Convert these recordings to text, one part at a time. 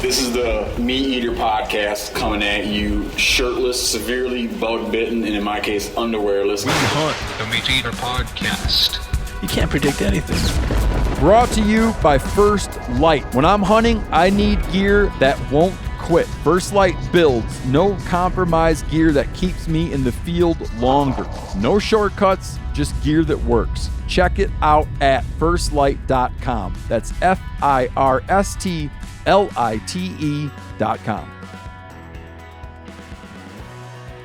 This is the MeatEater podcast coming at you shirtless, severely bug-bitten, and in my case, underwearless. We hunt the MeatEater podcast. You can't predict anything. Brought to you by First Light. When I'm hunting, I need gear that won't quit. First Light builds no compromise gear that keeps me in the field longer. No shortcuts, just gear that works. Check it out at firstlight.com. That's FIRSTLITE.com.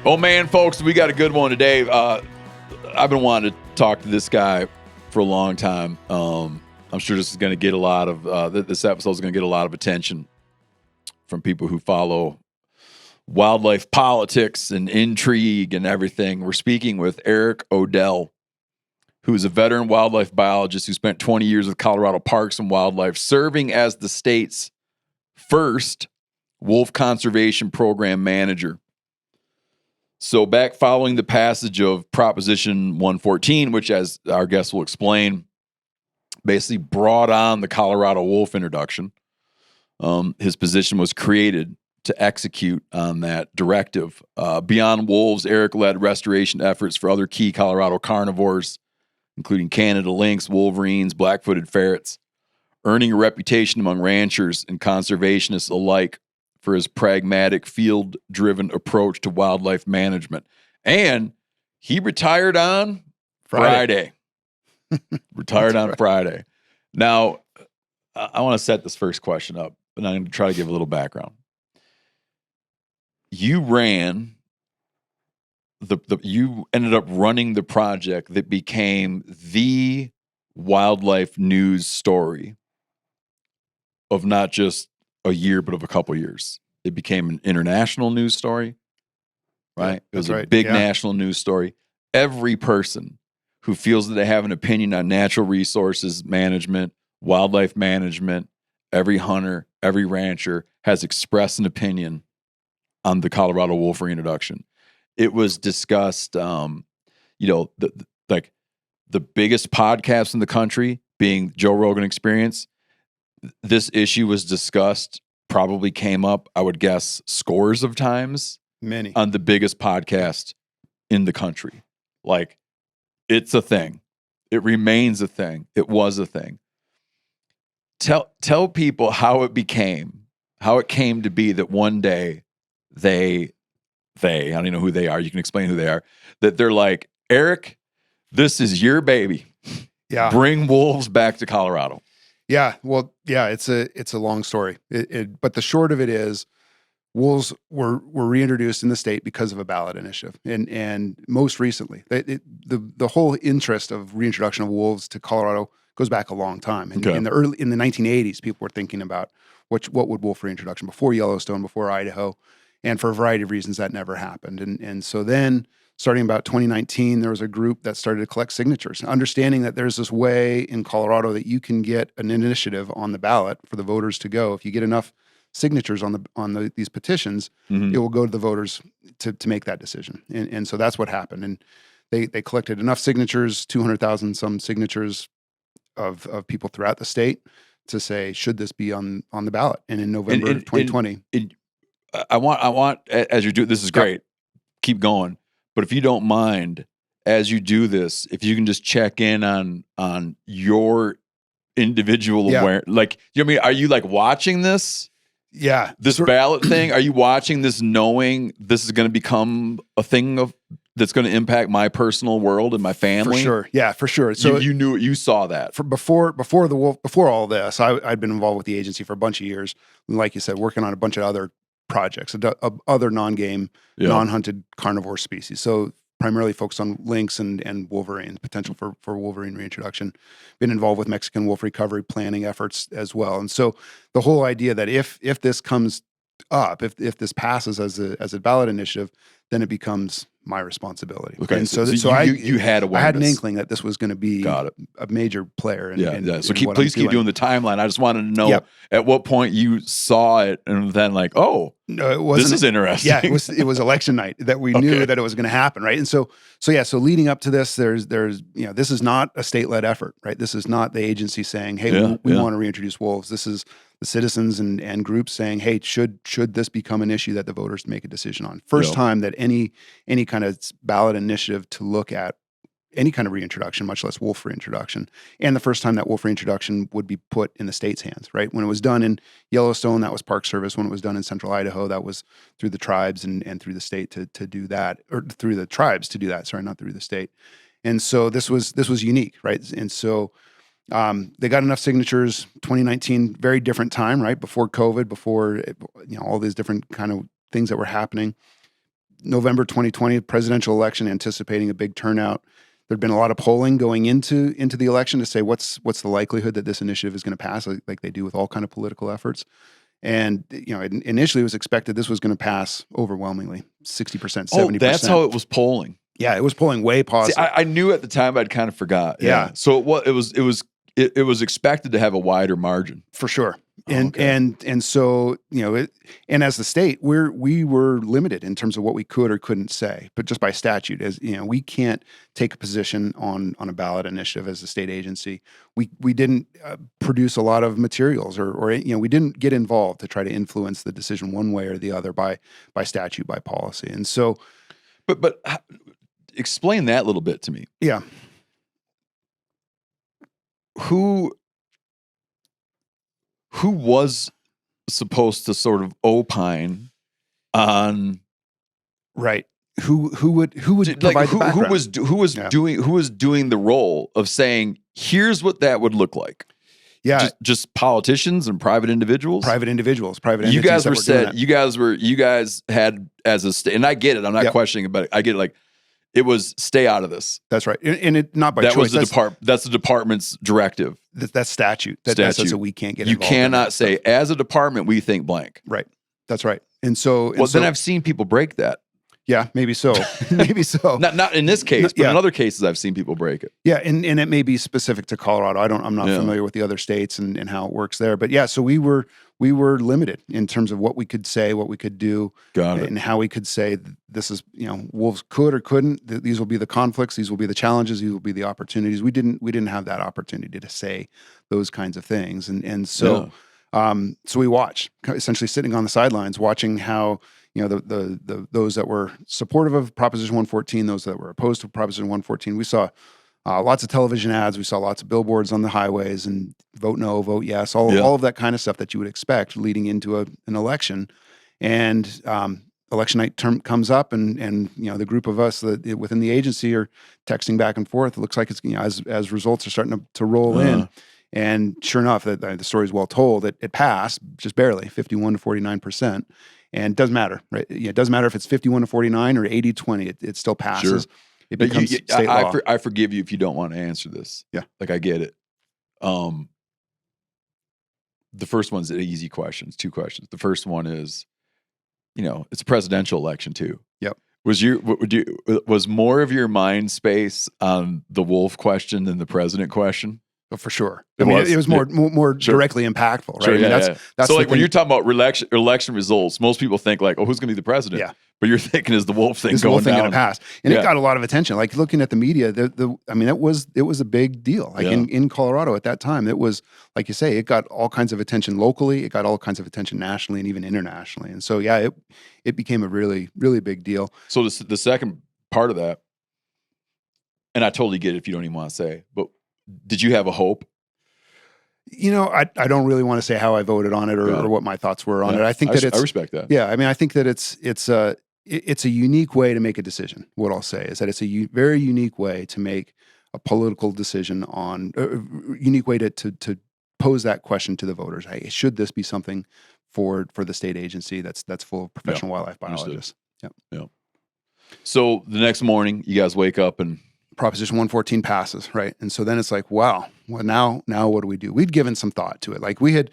Oh man, folks, we got a good one today. I've been wanting to talk to this guy for a long time. I'm sure this is going to get a lot of this episode is going to get a lot of attention from people who follow wildlife politics and intrigue and everything. We're speaking with Eric Odell, who is a veteran wildlife biologist who spent 20 years with Colorado Parks and Wildlife, serving as the state's first wolf conservation program manager. So back following the passage of Proposition 114, which, as our guest will explain, basically brought on the Colorado Wolf introduction, his position was created to execute on that directive. Beyond wolves, Eric led restoration efforts for other key Colorado carnivores, including Canada lynx, wolverines, black-footed ferrets, earning a reputation among ranchers and conservationists alike for his pragmatic, field-driven approach to wildlife management. And he retired on Friday. Retired on Friday. Now, I want to set this first question up, and I'm going to try to give a little background. You ran you ended up running the project that became the wildlife news story of not just a year, but of a couple years. It became an international news story, right? Yeah, it was a big national news story. Every person who feels that they have an opinion on natural resources management, wildlife management, every hunter, every rancher has expressed an opinion on the Colorado Wolf Reintroduction. It was discussed, the biggest podcast in the country being Joe Rogan Experience. This issue was discussed, probably came up, I would guess, scores of times. Many. On the biggest podcast in the country. Like, it's a thing. It remains a thing. It was a thing. Tell people how it came to be that one day they, I don't even know who they are. You can explain who they are. That they're like, Eric, this is your baby. Yeah. Bring wolves back to Colorado. Yeah. Well, yeah, it's a long story. But the short of it is, wolves were reintroduced in the state because of a ballot initiative. And most recently, the whole interest of reintroduction of wolves to Colorado goes back a long time. And in the 1980s, people were thinking about what would wolf reintroduction before Yellowstone, before Idaho. And for a variety of reasons, that never happened. And so then, starting about 2019, there was a group that started to collect signatures, understanding that there's this way in Colorado that you can get an initiative on the ballot for the voters to go. If you get enough signatures on these petitions, it will go to the voters to make that decision. And so that's what happened. And they collected enough signatures, 200,000 some signatures of people throughout the state to say, should this be on the ballot? And in November of 2020. I want, as you do, this is great. Keep going. But if you don't mind, as you do this, if you can just check in on your individual awareness, like, you know what I mean? Are you like watching this? Yeah. This ballot thing, are you watching this knowing this is going to become a thing that's going to impact my personal world and my family? For sure. Yeah, for sure. So you knew it, you saw that. Before all this, I'd been involved with the agency for a bunch of years. And like you said, working on a bunch of other projects, other non-game, non-hunted carnivore species. So primarily focused on lynx and wolverine, potential for wolverine reintroduction. Been involved with Mexican wolf recovery planning efforts as well. And so the whole idea that if this comes up, if this passes as a ballot initiative, then it becomes my responsibility. Okay, And so you had awareness. I had an inkling that this was going to be Got it. a major player. In So what please I'm keep doing the timeline. I just wanted to know at what point you saw it, and then like, oh, no, it wasn't. This is interesting. Yeah, it was election night that we knew that it was going to happen, right? And so leading up to this, there's this is not a state-led effort, right? This is not the agency saying, hey, we want to reintroduce wolves. This is the citizens and groups saying, hey, should this become an issue that the voters make a decision on? First time that any kind of ballot initiative to look at any kind of reintroduction, much less wolf reintroduction, and the first time that wolf reintroduction would be put in the state's hands, right? When it was done in Yellowstone, that was Park Service. When it was done in Central Idaho, that was through the tribes and through the state to do that, or through the tribes to do that. Sorry, not through the state. And so this was unique, right? And so they got enough signatures. 2019, very different time, right? Before COVID, before all these different kind of things that were happening. November 2020, presidential election, anticipating a big turnout. There'd been a lot of polling going into the election to say what's the likelihood that this initiative is going to pass, like they do with all kind of political efforts. And initially it was expected this was going to pass overwhelmingly, 60%, 70%. Oh, that's how it was polling. Yeah, it was polling way positive. See, I knew at the time, I'd kind of forgot. Yeah. So it was expected to have a wider margin for sure. And so and as the state, we were limited in terms of what we could or couldn't say, but just by statute, as we can't take a position on a ballot initiative as a state agency. We didn't produce a lot of materials, or we didn't get involved to try to influence the decision one way or the other by statute, by policy. And so, but explain that a little bit to me. Yeah. Who was supposed to sort of opine on, right? Who would provide the background? Who was doing the role of saying, here's what that would look like? Yeah, just politicians and private individuals. Private entities. You guys had as a state, and I get it. I'm not questioning it, but I get it. Like, it was stay out of this. That's right, and it not by that choice. That's the department's directive. That's statute. That's so we can't get. You cannot say as a department we think blank. Right. That's right. And so, then I've seen people break that. Yeah, maybe so. Maybe so. Not in this case, but in other cases, I've seen people break it. Yeah, and it may be specific to Colorado. I'm not familiar with the other states and how it works there. But yeah, so we were limited in terms of what we could say, what we could do, and how we could say this is wolves could or couldn't. These will be the conflicts. These will be the challenges. These will be the opportunities. We didn't have that opportunity to say those kinds of things, and so so we watched, essentially sitting on the sidelines, watching how. Those that were supportive of Proposition 114, those that were opposed to Proposition 114. We saw lots of television ads. We saw lots of billboards on the highways and vote no, vote yes, all of that kind of stuff that you would expect leading into an election. And election night comes up, and the group of us that within the agency are texting back and forth. It looks like it's as results are starting to roll in. And sure enough, the story is well told. It passed just barely, 51 to 49%. And it doesn't matter, right? It doesn't matter if it's 51 to 49 or 80-20. It still passes. Sure. It becomes state law. I forgive you if you don't want to answer this. Yeah. Like, I get it. The first one's an easy question. It's two questions. The first one is, it's a presidential election too. Yep. Was more of your mind space on the wolf question than the president question? Oh, for sure. It was more directly impactful, right? Sure, that's so like when you're talking about election results, most people think like, oh, who's going to be the president? Yeah. But you're thinking, is the wolf thing going to pass? And it got a lot of attention. Like looking at the media, it was a big deal. Like in Colorado at that time, it was, like you say, it got all kinds of attention locally. It got all kinds of attention nationally and even internationally. And so, it became a really, really big deal. So the second part of that, and I totally get it if you don't even want to say, but did you have a hope? I don't really want to say how I voted on it or what my thoughts were on it. I think that I respect that. Yeah, I think that it's a unique way to make a decision. What I'll say is that it's a very unique way to make a political decision on a unique way to pose that question to the voters. Hey, should this be something for the state agency that's full of professional wildlife biologists? Yeah. So the next morning, you guys wake up and Proposition 114 passes, right? And so then it's like, wow, well now what do we do? We'd given some thought to it. Like we had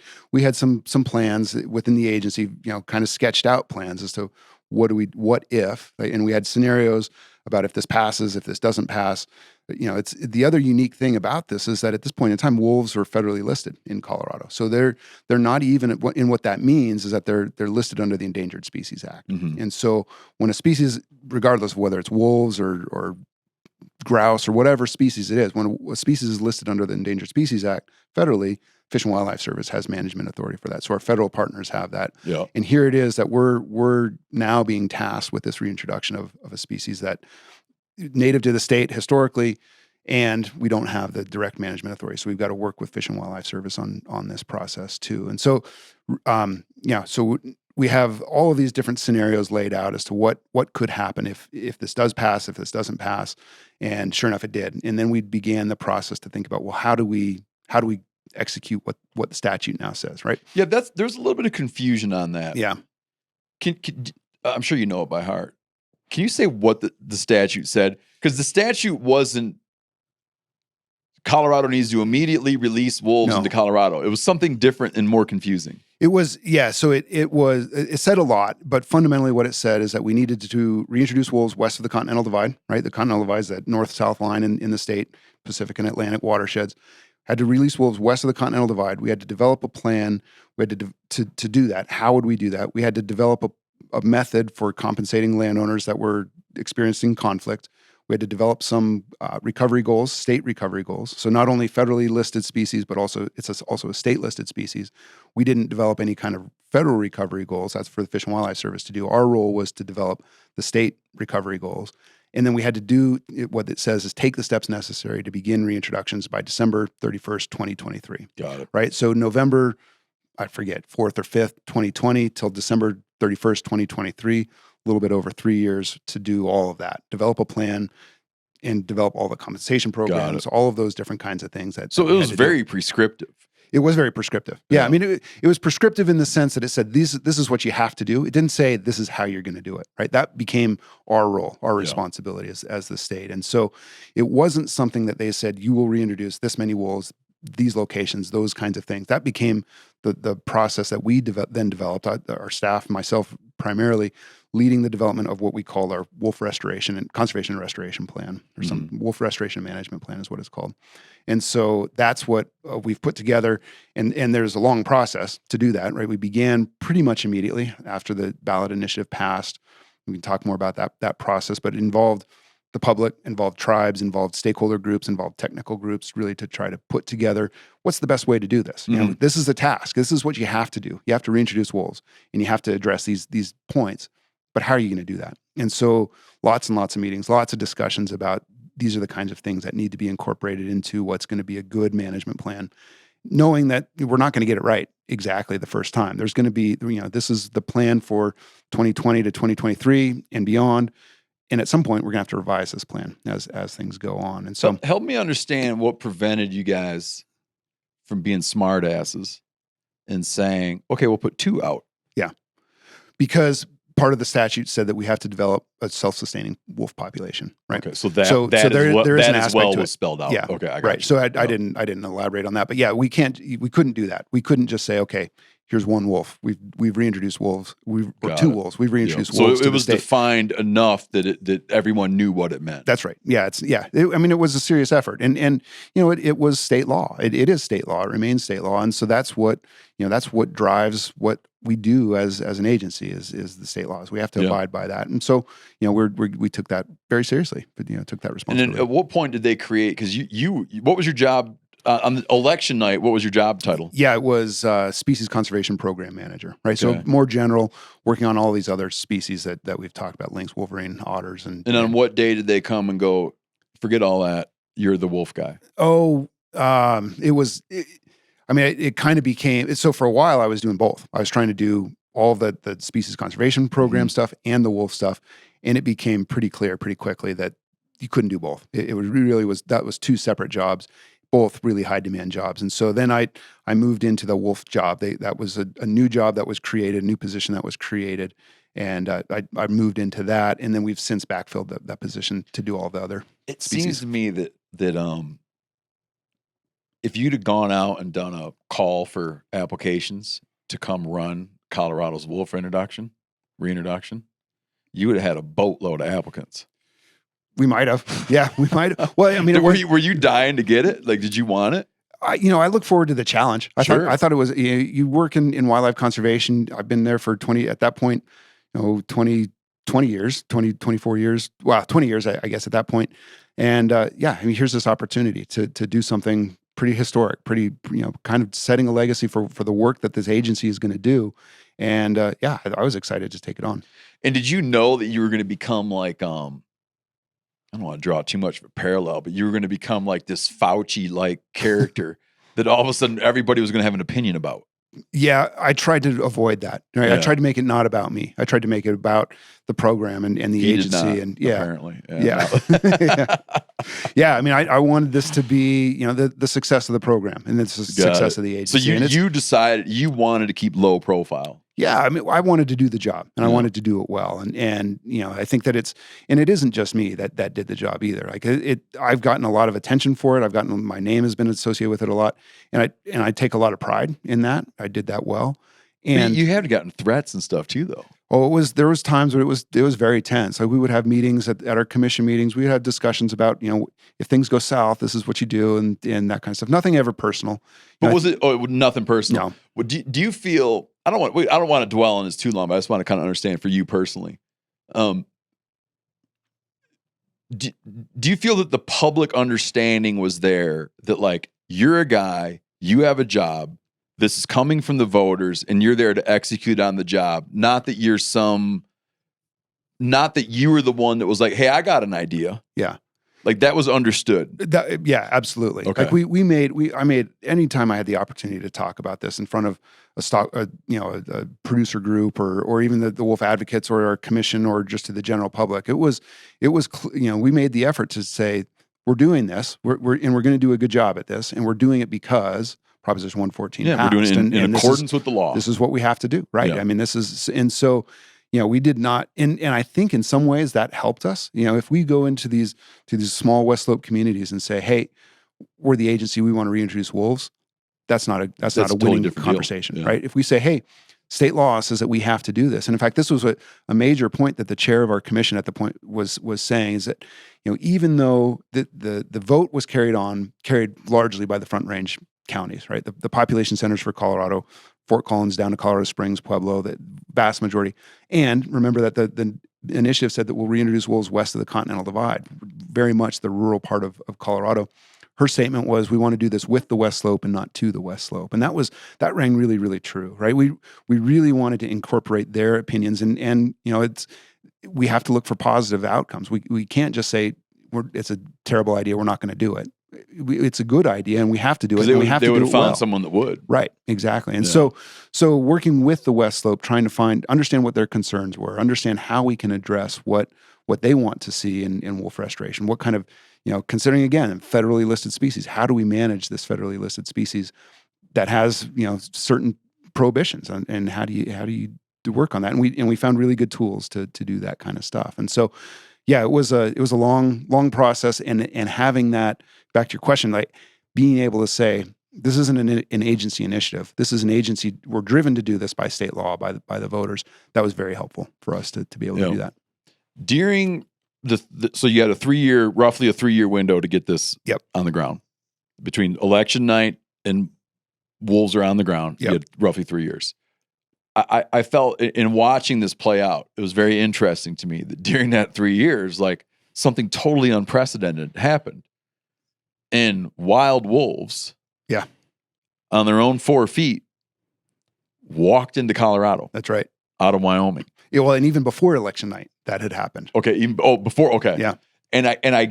some plans within the agency, kind of sketched out plans as to what if, right? And we had scenarios about if this passes, if this doesn't pass. It's the other unique thing about this is that at this point in time, wolves are federally listed in Colorado. So they're not even in what that means is that they're listed under the Endangered Species Act. Mhm. And so when a species, regardless of whether it's wolves or grouse or whatever species it is, when a species is listed under the Endangered Species Act federally, Fish and Wildlife Service has management authority for that. So our federal partners have that. Yeah. And here it is that we're now being tasked with this reintroduction of a species that native to the state historically, and we don't have the direct management authority. So we've got to work with Fish and Wildlife Service on this process too. And so, so we have all of these different scenarios laid out as to what could happen if this does pass, if this doesn't pass. And sure enough, it did. And then we began the process to think about, well, how do we execute what the statute now says, right? Yeah, there's a little bit of confusion on that. Yeah. I'm sure you know it by heart. Can you say what the statute said? Because the statute wasn't Colorado needs to immediately release wolves into Colorado. It was something different and more confusing. It was, yeah. So it said a lot, but fundamentally what it said is that we needed to reintroduce wolves west of the Continental Divide, right? The Continental Divide is that north-south line in the state, Pacific and Atlantic watersheds. Had to release wolves west of the Continental Divide. We had to develop a plan. We had to do that. How would we do that? We had to develop a method for compensating landowners that were experiencing conflict. We had to develop some recovery goals, state recovery goals. So not only federally listed species, but also also a state listed species. We didn't develop any kind of federal recovery goals. That's for the Fish and Wildlife Service to do. Our role was to develop the state recovery goals. And then we had to do what it says is take the steps necessary to begin reintroductions by December 31st, 2023. Got it. Right? So November, I forget, 4th or 5th, 2020 till December 31st, 2023, a little bit over 3 years to do all of that. Develop a plan and develop all the compensation programs, all of those different kinds of things. So it was very prescriptive. It was very prescriptive. Yeah. I mean, it was prescriptive in the sense that it said, this is what you have to do. It didn't say, this is how you're going to do it, right? That became our role, our responsibility as the state. And so it wasn't something that they said, you will reintroduce this many wolves, these locations, those kinds of things. That became the process that we then developed, our staff, myself primarily, leading the development of what we call our wolf restoration and conservation and restoration plan, or some wolf restoration management plan is what it's called. And so that's what we've put together. And there's a long process to do that, right? We began pretty much immediately after the ballot initiative passed. We can talk more about that process, but it involved the public, involved tribes, involved stakeholder groups, involved technical groups, really to try to put together what's the best way to do this. You know, this is a task. This is what you have to do. You have to reintroduce wolves, and you have to address these points. But how are you going to do that? And so lots and lots of meetings, lots of discussions about these are the kinds of things that need to be incorporated into what's going to be a good management plan, knowing that we're not going to get it right exactly the first time. There's going to be, this is the plan for 2020 to 2023 and beyond. And at some point, we're going to have to revise this plan as things go on. And so help me understand what prevented you guys from being smart asses and saying, okay, we'll put 2 out. Yeah. Because part of the statute said that we have to develop a self-sustaining wolf population, right? Okay, so there is an aspect to it. Spelled out. Yeah, okay, I got right. you. So I didn't elaborate on that, but yeah, we couldn't do that. We couldn't just say, okay, here's one wolf. We've reintroduced wolves. Or 2 wolves. We've reintroduced wolves. So it was defined enough that everyone knew what it meant. That's right. Yeah, it was a serious effort, and it was state law. It is state law. It remains state law, and so that's what drives what we do as an agency is the state laws. We have to abide by that, and so we took that very seriously. But took that responsibility. And then at what point did they create? Because you what was your job? On the election night, what was your job title? Yeah, it was Species Conservation Program Manager, right? Okay. So more general, working on all these other species that we've talked about, lynx, wolverine, otters. And on what day did they come and go, forget all that, you're the wolf guy? Oh, it kind of became, so for a while I was doing both. I was trying to do all the Species Conservation Program stuff and the wolf stuff, and it became pretty clear pretty quickly that you couldn't do both. It was 2 separate jobs, both really high demand jobs. And so then I moved into the wolf job. That was a new job that was created, a new position that was created. And I moved into that. And then we've since backfilled that position to do all the other species. Seems to me that if you'd have gone out and done a call for applications to come run Colorado's wolf reintroduction, you would have had a boatload of applicants. We might have. Yeah, we might have. Well, I mean, were you dying to get it? Like, did you want it? I look forward to the challenge. I thought it was, you work in wildlife conservation. I've been there for 20 years, 24 years. Wow, 20 years, I guess, at that point. And here's this opportunity to do something pretty historic, pretty, kind of setting a legacy for the work that this agency is going to do. And I was excited to take it on. And did you know that you were going to become like, I don't want to draw too much of a parallel, but you were going to become like this Fauci-like character that all of a sudden everybody was going to have an opinion about? Yeah, I tried to avoid that. Right? Yeah. I tried to make it not about me. I tried to make it about the program and the agency. Apparently. Yeah. I mean, I wanted this to be, the success of the program and the success of the agency. So you decided you wanted to keep low profile. Yeah, I mean, I wanted to do the job, and I wanted to do it well, and I think that it isn't just me that did the job either. Like I've gotten a lot of attention for it. My name has been associated with it a lot, and I take a lot of pride in that. I did that well, and you have gotten threats and stuff too, though. Oh, there was times where it was very tense. Like we would have meetings at our commission meetings. We had discussions about if things go south, this is what you do, and that kind of stuff. Nothing ever personal. But was it? Oh, nothing personal. No. Well, do you feel? I don't want to dwell on this too long, but I just want to kind of understand for you personally. Do you feel that the public understanding was there that like you're a guy, you have a job, this is coming from the voters, and you're there to execute on the job, not that you were the one that was like, hey, I got an idea. Yeah. Like that was understood. Yeah, absolutely. Okay. Like I made anytime I had the opportunity to talk about this in front of a producer group or even the wolf advocates or our commission or just to the general public, we made the effort to say we're doing this, we're going to do a good job at this, and we're doing it because Proposition 114 passed. We're doing it in accordance with the law. This is what we have to do, right? Yeah. I mean, and so. We did not, and I think in some ways that helped us. If we go into these small West Slope communities and say, "Hey, we're the agency, we want to reintroduce wolves," that's not a totally winning conversation, right? If we say, "Hey, state law says that we have to do this," and in fact, this was a major point that the chair of our commission at the point was saying is that even though the vote was carried largely by the Front Range counties, right? The population centers for Colorado. Fort Collins down to Colorado Springs, Pueblo, the vast majority. And remember that the initiative said that we'll reintroduce wolves west of the Continental Divide, very much the rural part of Colorado. Her statement was, we want to do this with the West Slope and not to the West Slope. And that rang really, really true, right? We really wanted to incorporate their opinions and we have to look for positive outcomes. We can't just say, it's a terrible idea, we're not going to do it. It's a good idea, and we have to do it. They would have found someone that would. Right, exactly. And so working with the West Slope, trying to understand what their concerns were, understand how we can address what they want to see in wolf restoration. What kind of, considering again federally listed species, how do we manage this federally listed species that has certain prohibitions, and how do you work on that? And we found really good tools to do that kind of stuff. And so. Yeah, it was a long process, and having that, back to your question, like being able to say this isn't an agency initiative. This is an agency. We're driven to do this by state law, by the voters. That was very helpful for us to be able to do that. During so you had roughly a 3-year window to get this on the ground between election night and wolves are on the ground. You had roughly 3 years. I felt in watching this play out, it was very interesting to me that during that 3 years, like something totally unprecedented happened. And wild wolves, on their own 4 feet, walked into Colorado. That's right. Out of Wyoming. Yeah, well, and even before election night, that had happened. Okay, before, okay. Yeah. And I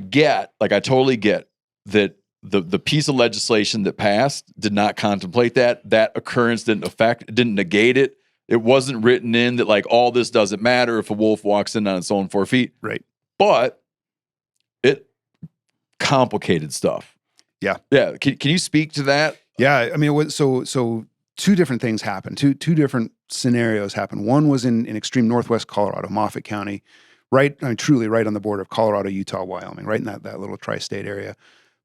totally get that the piece of legislation that passed did not contemplate that. That occurrence didn't negate it. It wasn't written in that like all this doesn't matter if a wolf walks in on its own 4 feet. Right. But it complicated stuff. Yeah. Yeah. Can you speak to that? Yeah. I mean, so two different things happened. Two different scenarios happened. One was in extreme northwest Colorado, Moffett County, truly right on the border of Colorado, Utah, Wyoming, right in that little tri-state area.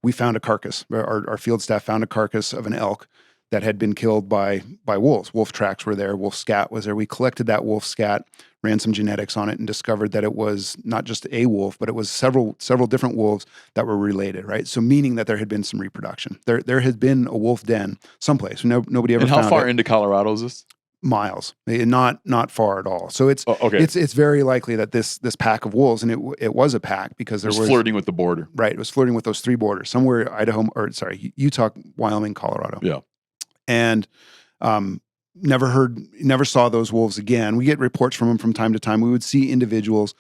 We found a carcass. Our field staff found a carcass of an elk that had been killed by wolves. Wolf tracks were there. Wolf scat was there. We collected that wolf scat, ran some genetics on it, and discovered that it was not just a wolf, but it was several different wolves that were related, right? So meaning that there had been some reproduction. There had been a wolf den someplace. Nobody ever And found how far it. into Colorado is this? Miles, not far at all. So it's okay. it's very likely that this pack of wolves, and it was a pack because there was flirting with the border. Right, it was flirting with those three borders, somewhere Utah, Wyoming, Colorado. Yeah. And never saw those wolves again. We get reports from them from time to time. We would see individuals,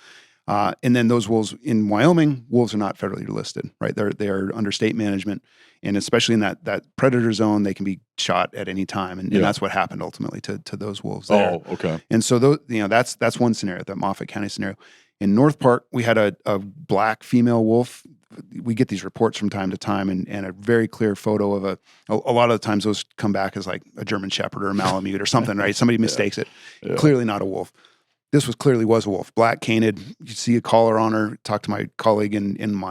and then those wolves in Wyoming, wolves are not federally listed, right? They're under state management, and especially in that predator zone, they can be shot at any time, and that's what happened ultimately to those wolves there. Oh, okay. And so that's one scenario, the Moffat County scenario. In North Park, we had a black female wolf. We get these reports from time to time, and a very clear photo of a lot of the times those come back as like a German Shepherd or a Malamute or something, right? Somebody mistakes it. Yeah. Clearly not a wolf. This clearly was a wolf. Black canid. You see a collar on her. Talked to my colleague in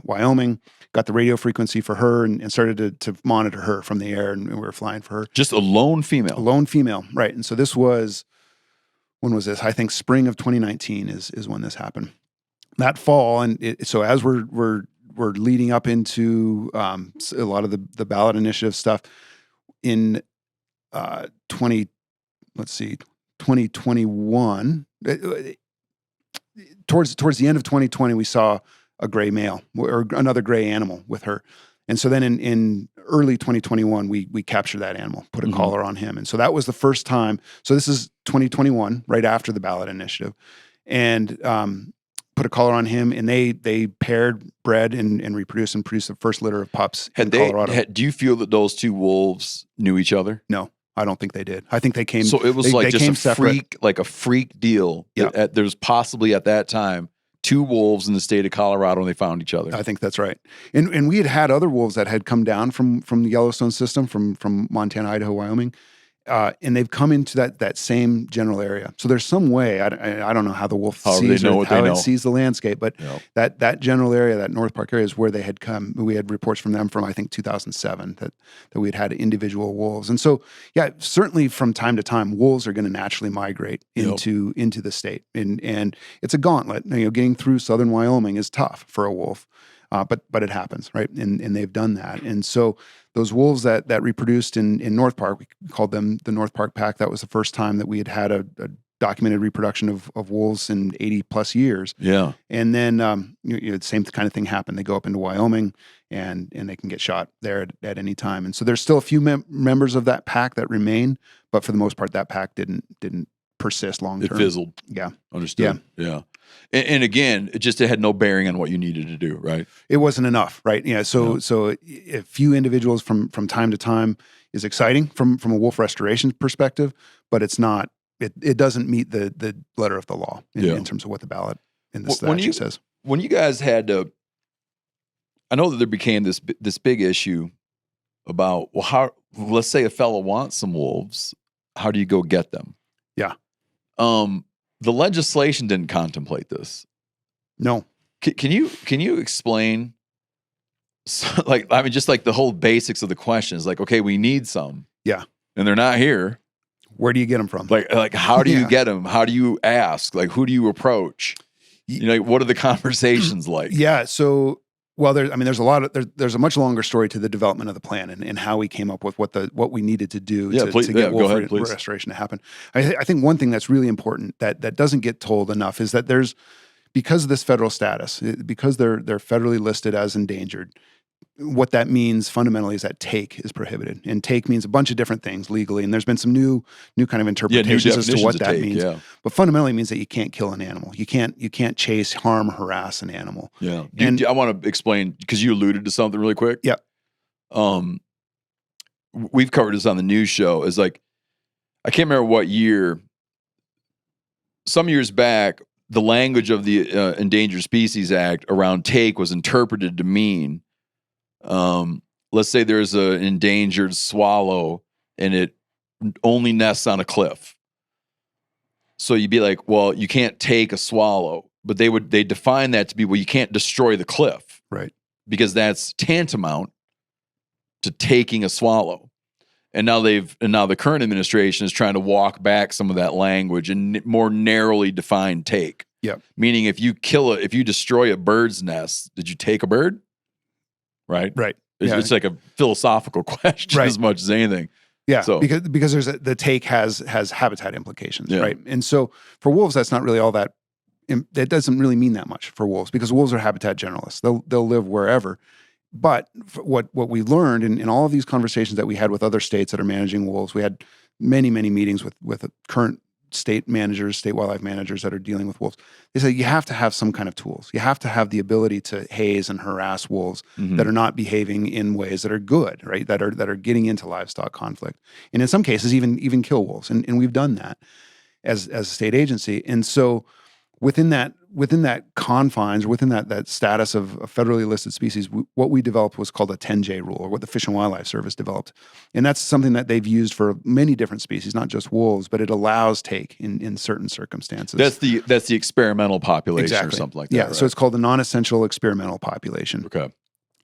Wyoming. Got the radio frequency for her and started to monitor her from the air, and we were flying for her. Just a lone female. A lone female, right? And so this was, when was this? I think spring of 2019 is when this happened. That fall, and so as we're leading up into a lot of the ballot initiative stuff in 2021, towards the end of 2020, we saw a gray male or another gray animal with her. And so then in early 2021, we captured that animal, put a collar on him. And so that was the first time. So this is 2021, right after the ballot initiative, and put a collar on him, and they paired, bred, and reproduced and produced the first litter of pups in Colorado. Do you feel that those two wolves knew each other? No, I don't think they did. I think they came. So it was they just came a separate. freak deal. Yeah. There's possibly at that time 2 wolves in the state of Colorado, and they found each other. I think that's right. And we had other wolves that had come down from the Yellowstone system, from Montana, Idaho, Wyoming, and they've come into that same general area. So there's some way, I don't know how the wolf sees it sees the landscape, but that general area, that North Park area, is where they had come. We had reports from them from, I think, 2007 that we had individual wolves. And so, yeah, certainly from time to time, wolves are going to naturally migrate into the state. And it's a gauntlet. Getting through southern Wyoming is tough for a wolf. But it happens, right? And they've done that. And so those wolves that reproduced in North Park, we called them the North Park Pack. That was the first time that we had a documented reproduction of wolves in 80 plus years. Yeah. And then the same kind of thing happened. They go up into Wyoming and they can get shot there at any time. And so there's still a few members of that pack that remain, but for the most part, that pack didn't persist long term. It fizzled. Yeah. Understood. Yeah. And again, it had no bearing on what you needed to do, right? It wasn't enough, right? Yeah. So a few individuals from time to time is exciting from a wolf restoration perspective, but it's not. It doesn't meet the letter of the law in terms of what the ballot in the statute says. When you guys had to, I know that there became this big issue about, well, how, let's say a fellow wants some wolves, how do you go get them? Yeah. The legislation didn't contemplate this. No. Can you explain, just like the whole basics of the questions, like, okay, we need some. Yeah. And they're not here. Where do you get them from? Like how do you get them? How do you ask? Like, who do you approach? What are the conversations like? Yeah. So, well, there's a much longer story to the development of the plan and how we came up with what we needed to do to get wolf restoration to happen. I think one thing that's really important that doesn't get told enough is that because of this federal status, because they're federally listed as endangered, what that means fundamentally is that take is prohibited. And take means a bunch of different things legally. And there's been some new kind of interpretations as to what that means. Yeah. But fundamentally it means that you can't kill an animal. You can't chase, harm, harass an animal. Yeah. I want to explain, because you alluded to something really quick. Yeah. We've covered this on the news show. It's like, I can't remember what year, some years back, the language of the Endangered Species Act around take was interpreted to mean, let's say there's an endangered swallow and it only nests on a cliff. So you'd be like, well, you can't take a swallow, but they define that to be, well, you can't destroy the cliff. Right. Because that's tantamount to taking a swallow. And now the current administration is trying to walk back some of that language and more narrowly defined take. Yeah. Meaning if you destroy a bird's nest, did you take a bird? Right. Right. It's like a philosophical question as much as anything. Yeah. So, because the take has habitat implications, Yeah. right? And so for wolves, that's not really all that. That doesn't really mean that much for wolves because wolves are habitat generalists. They'll live wherever. But what we learned in all of these conversations that we had with other states that are managing wolves, we had many meetings with current state managers, state wildlife managers that are dealing with wolves. They say you have to have some kind of tools. You have to have the ability to haze and harass wolves that are not behaving in ways that are good, right? That are getting into livestock conflict, and in some cases even kill wolves. And we've done that as a state agency. And so within that confines, or within that status of a federally listed species, what we developed was called a 10J rule, or what the Fish and Wildlife Service developed. And that's something that they've used for many different species, not just wolves, but it allows take in certain circumstances. that's the experimental population Exactly. or something like that. Yeah, right? so it's called the non-essential experimental population. Okay.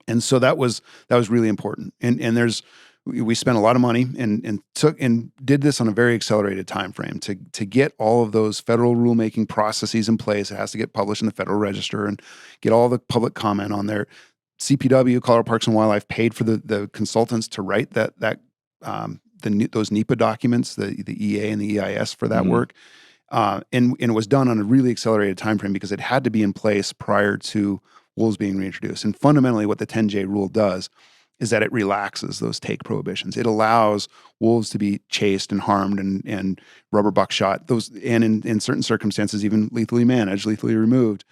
And so that was really important. And we spent a lot of money and did this on a very accelerated time frame to get all of those federal rulemaking processes in place. It has to get published in the Federal Register and get all the public comment on there. CPW, Colorado Parks and Wildlife, paid for the consultants to write those NEPA documents, the EA and the EIS for that work. And it was done on a really accelerated time frame because it had to be in place prior to wolves being reintroduced. And fundamentally, what the 10J rule does is that it relaxes those take prohibitions. It allows wolves to be chased and harmed and rubber buckshot, and in certain circumstances even lethally managed, lethally removed.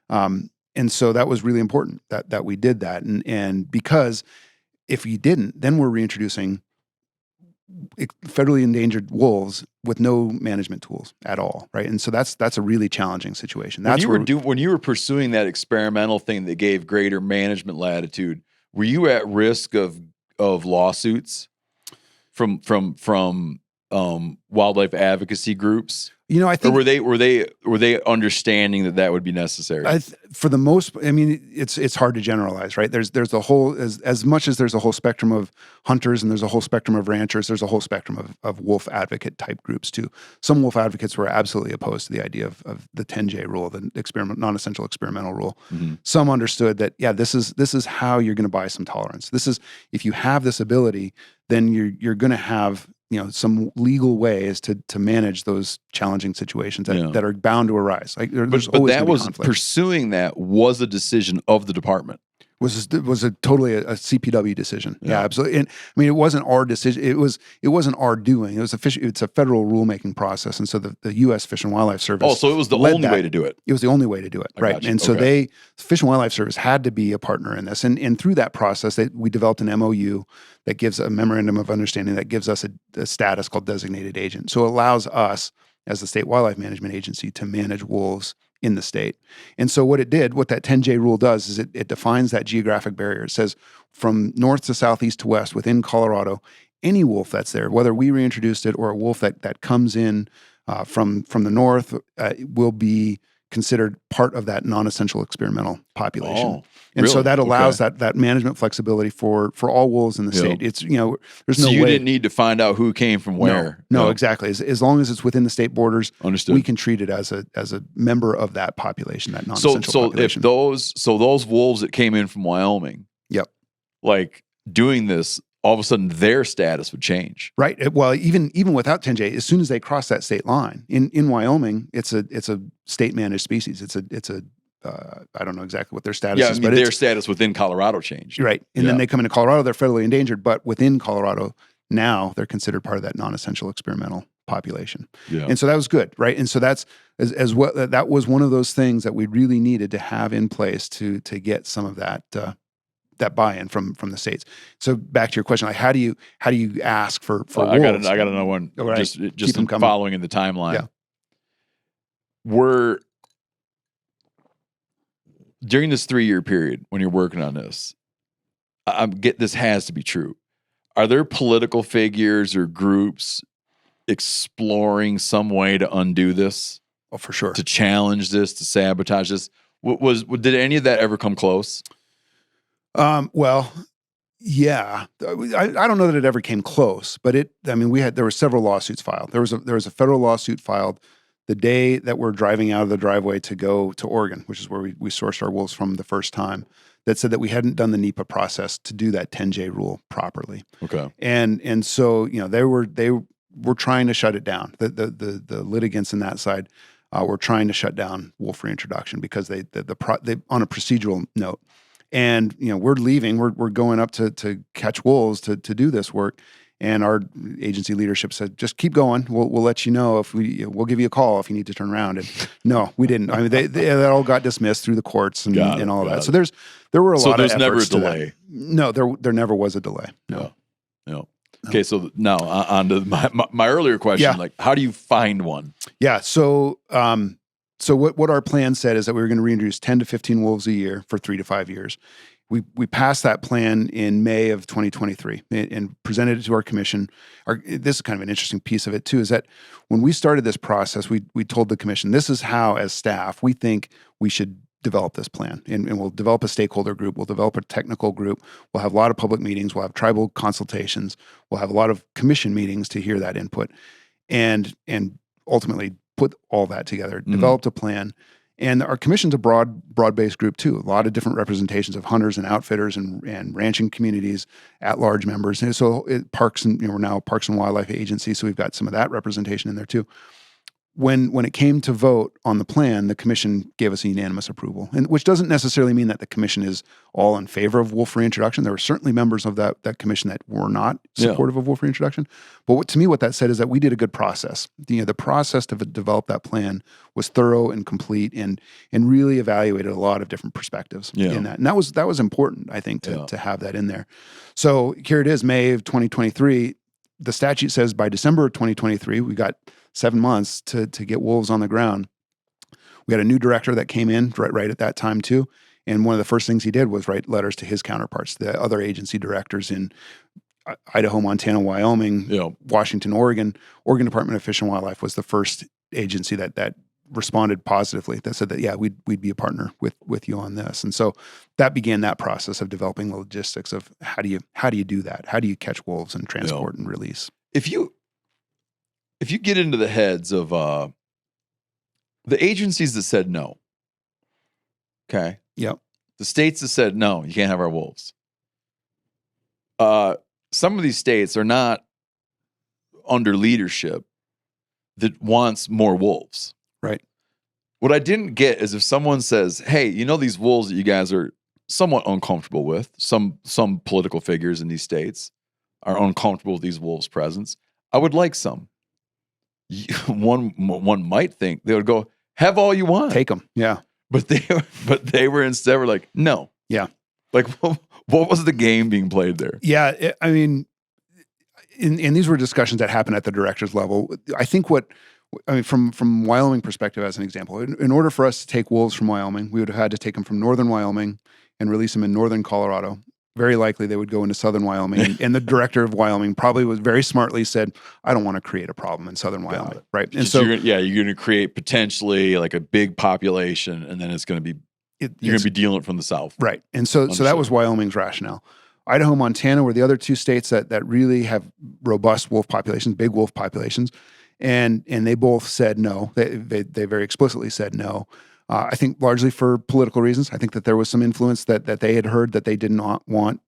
And so that was really important that we did that. And because if we didn't, then we're reintroducing federally endangered wolves with no management tools at all, right? And so that's a really challenging situation. That's when you were pursuing that experimental thing that gave greater management latitude, were you at risk of lawsuits from wildlife advocacy groups? I think, or were they understanding that would be necessary? For the most, it's hard to generalize, right? There's a whole as much as there's a whole spectrum of hunters and there's a whole spectrum of ranchers. There's a whole spectrum of wolf advocate type groups too. Some wolf advocates were absolutely opposed to the idea of the 10J rule, the non-essential experimental rule. Mm-hmm. Some understood that this is how you're going to buy some tolerance. This is, if you have this ability, then you're going to have some legal ways to manage those challenging situations that are bound to arise. Like there's but always that gonna be was conflict. pursuing that was a decision of the department. Was totally a CPW decision. Yeah. Yeah, absolutely. And it wasn't our decision. It wasn't our doing. It's a federal rulemaking process, and so the U.S. Fish and Wildlife Service. Oh, so it was the only way to do it. It was the only way to do it, right? gotcha. And so Okay. the Fish and Wildlife Service had to be a partner in this, and through that process, we developed an MOU that gives a memorandum of understanding that gives us a status called designated agent. So it allows us as the state wildlife management agency to manage wolves in the state. And so what that 10J rule does is it defines that geographic barrier. It says from north to south, east to west within Colorado, any wolf that's there, whether we reintroduced it or a wolf that comes in from the north, will be considered part of that non-essential experimental population. Oh, and so really? that allows Okay. that management flexibility for all wolves in the Yeah. state. It's, there's So no you way. didn't need to find out who came from where. No, exactly. As long as it's within the state borders, Understood. we can treat it as a member of that population, that So non-essential population. if those wolves that came in from Wyoming, Yep. like doing this, all of a sudden their status would change. Right. Well, even without 10J, as soon as they cross that state line in Wyoming, it's a state managed species. It's a I don't know exactly what their status Yeah, I is, mean but their it's status within Colorado changed. right. And Yeah. then they come into Colorado, they're federally endangered, but within Colorado now they're considered part of that non-essential experimental population. Yeah. And so that was good, right? And so that's as well. That was one of those things that we really needed to have in place to get some of that buy-in from the states. So back to your question, like how do you ask for I got wolves? another one. All right. Just Keep 'em coming. following in the timeline. Yeah. During this 3-year period when you're working on this, this has to be true. Are there political figures or groups exploring some way to undo this, Oh, for sure. to challenge this, to sabotage this? Did any of that ever come close? Well, Yeah, I don't know that it ever came close, but there were several lawsuits filed. There was a federal lawsuit filed the day that we're driving out of the driveway to go to Oregon, which is where we sourced our wolves from the first time, that said that we hadn't done the NEPA process to do that 10J rule properly. Okay. And so, they were trying to shut it down. The litigants in that side were trying to shut down wolf reintroduction because they on a procedural note. And we're leaving. We're going up to catch wolves to do this work, and our agency leadership said, "Just keep going. We'll let you know we'll give you a call if you need to turn around." And no, we didn't. I mean, that all got dismissed through the courts and all that. So there were a lot of efforts. So there's never a delay. No, there never was a delay. No. Okay, so now on to my earlier question. Yeah. Like, how do you find one? Yeah. So what our plan said is that we were going to reintroduce 10 to 15 wolves a year for 3 to 5 years. We passed that plan in May of 2023 and presented it to our commission. This is kind of an interesting piece of it too, is that when we started this process, we told the commission, this is how, as staff, we think we should develop this plan. And we'll develop a stakeholder group. We'll develop a technical group. We'll have a lot of public meetings. We'll have tribal consultations. We'll have a lot of commission meetings to hear that input. And ultimately put all that together, developed a plan. And our commission's a broad-based group too. A lot of different representations of hunters and outfitters and ranching communities, at-large members. And so parks and we're now a Parks and Wildlife Agency, so we've got some of that representation in there too. When it came to vote on the plan, the commission gave us a unanimous approval, and which doesn't necessarily mean that the commission is all in favor of wolf reintroduction. There were certainly members of that commission that were not supportive of wolf reintroduction. But to me, what that said is that we did a good process. The process to develop that plan was thorough and complete, and really evaluated a lot of different perspectives in that. And that was important, I think, to have that in there. So here it is, May of 2023. The statute says by December of 2023, we got 7 months to get wolves on the ground. We had a new director that came in right at that time too. And one of the first things he did was write letters to his counterparts, the other agency directors in Idaho, Montana, Wyoming, Washington, Oregon. Oregon Department of Fish and Wildlife was the first agency that responded positively, that said that, we'd be a partner with you on this. And so that began that process of developing the logistics of how do you do that? How do you catch wolves and transport and release? If you get into the heads of the agencies that said no, okay? Yep. The states that said no, you can't have our wolves. Some of these states are not under leadership that wants more wolves. Right. What I didn't get is if someone says, hey, these wolves that you guys are somewhat uncomfortable with, some political figures in these states are uncomfortable with these wolves' presence, I would like some. One might think they would go, have all you want. Take them. Yeah. But they were instead like, no. Yeah. Like, what was the game being played there? Yeah. And these were discussions that happened at the director's level. I think from Wyoming perspective, as an example, in order for us to take wolves from Wyoming, we would have had to take them from northern Wyoming and release them in northern Colorado. Very likely they would go into southern Wyoming. And the director of Wyoming probably was very smartly said, I don't want to create a problem in southern Wyoming. Right. And so you're going to create potentially like a big population, and then it's going to be, you're going to be dealing it from the south. Right. And so that was Wyoming's rationale. Idaho, Montana were the other two states that really have robust wolf populations, big wolf populations. And they both said no. They very explicitly said no. I think largely for political reasons. I think that there was some influence that they had heard that they did not want.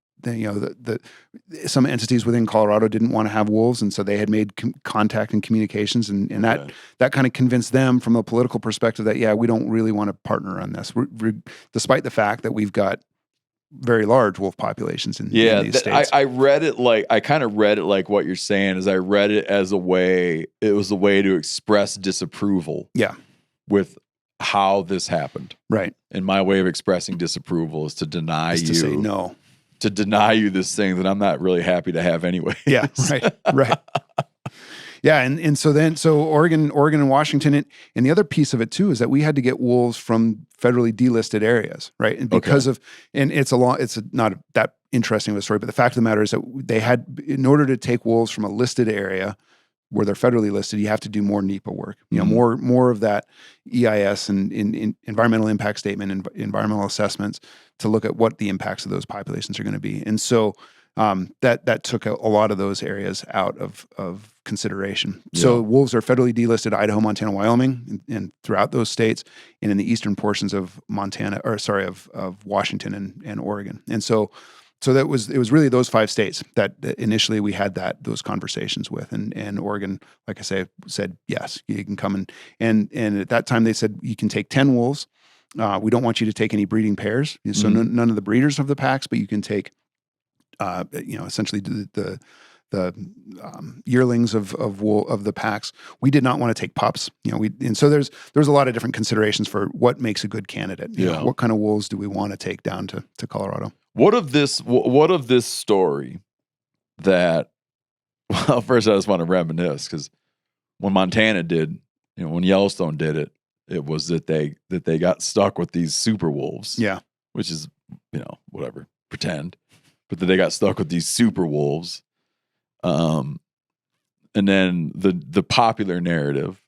Some entities within Colorado didn't want to have wolves, and so they had made contact and communications, and that kind of convinced them from a political perspective that we don't really want to partner on this, despite the fact that we've got very large wolf populations in these states. I read it I kind of read it like what you're saying is I read it as it was a way to express disapproval. Yeah. With how this happened. Right. And my way of expressing disapproval is to deny you. To say no. To deny you this thing that I'm not really happy to have anyway. Yeah. Right. Yeah. And so Oregon and Washington, and the other piece of it too is that we had to get wolves from federally delisted areas, right? And because it's not that interesting of a story, but the fact of the matter is that they had, in order to take wolves from a listed area where they're federally listed, you have to do more NEPA work, more of that EIS and in environmental impact statement and environmental assessments to look at what the impacts of those populations are going to be. And so that took a lot of those areas out of consideration. So wolves are federally delisted Idaho, Montana, Wyoming, and throughout those states, and in the eastern portions of of Washington and Oregon. And so it was really those 5 states that initially we had those conversations with, and Oregon, like I say, said yes, you can come and at that time they said you can take 10 wolves. We don't want you to take any breeding pairs, so none of the breeders of the packs, but you can take essentially the yearlings of the packs. We did not want to take pups, and so there's a lot of different considerations for what makes a good candidate. What kind of wolves do we want to take down to Colorado? What of this story that? Well, first I just want to reminisce because when Montana did, when Yellowstone did it, it was that they got stuck with these super wolves. Yeah, which is whatever, pretend. But that they got stuck with these super wolves, and then the popular narrative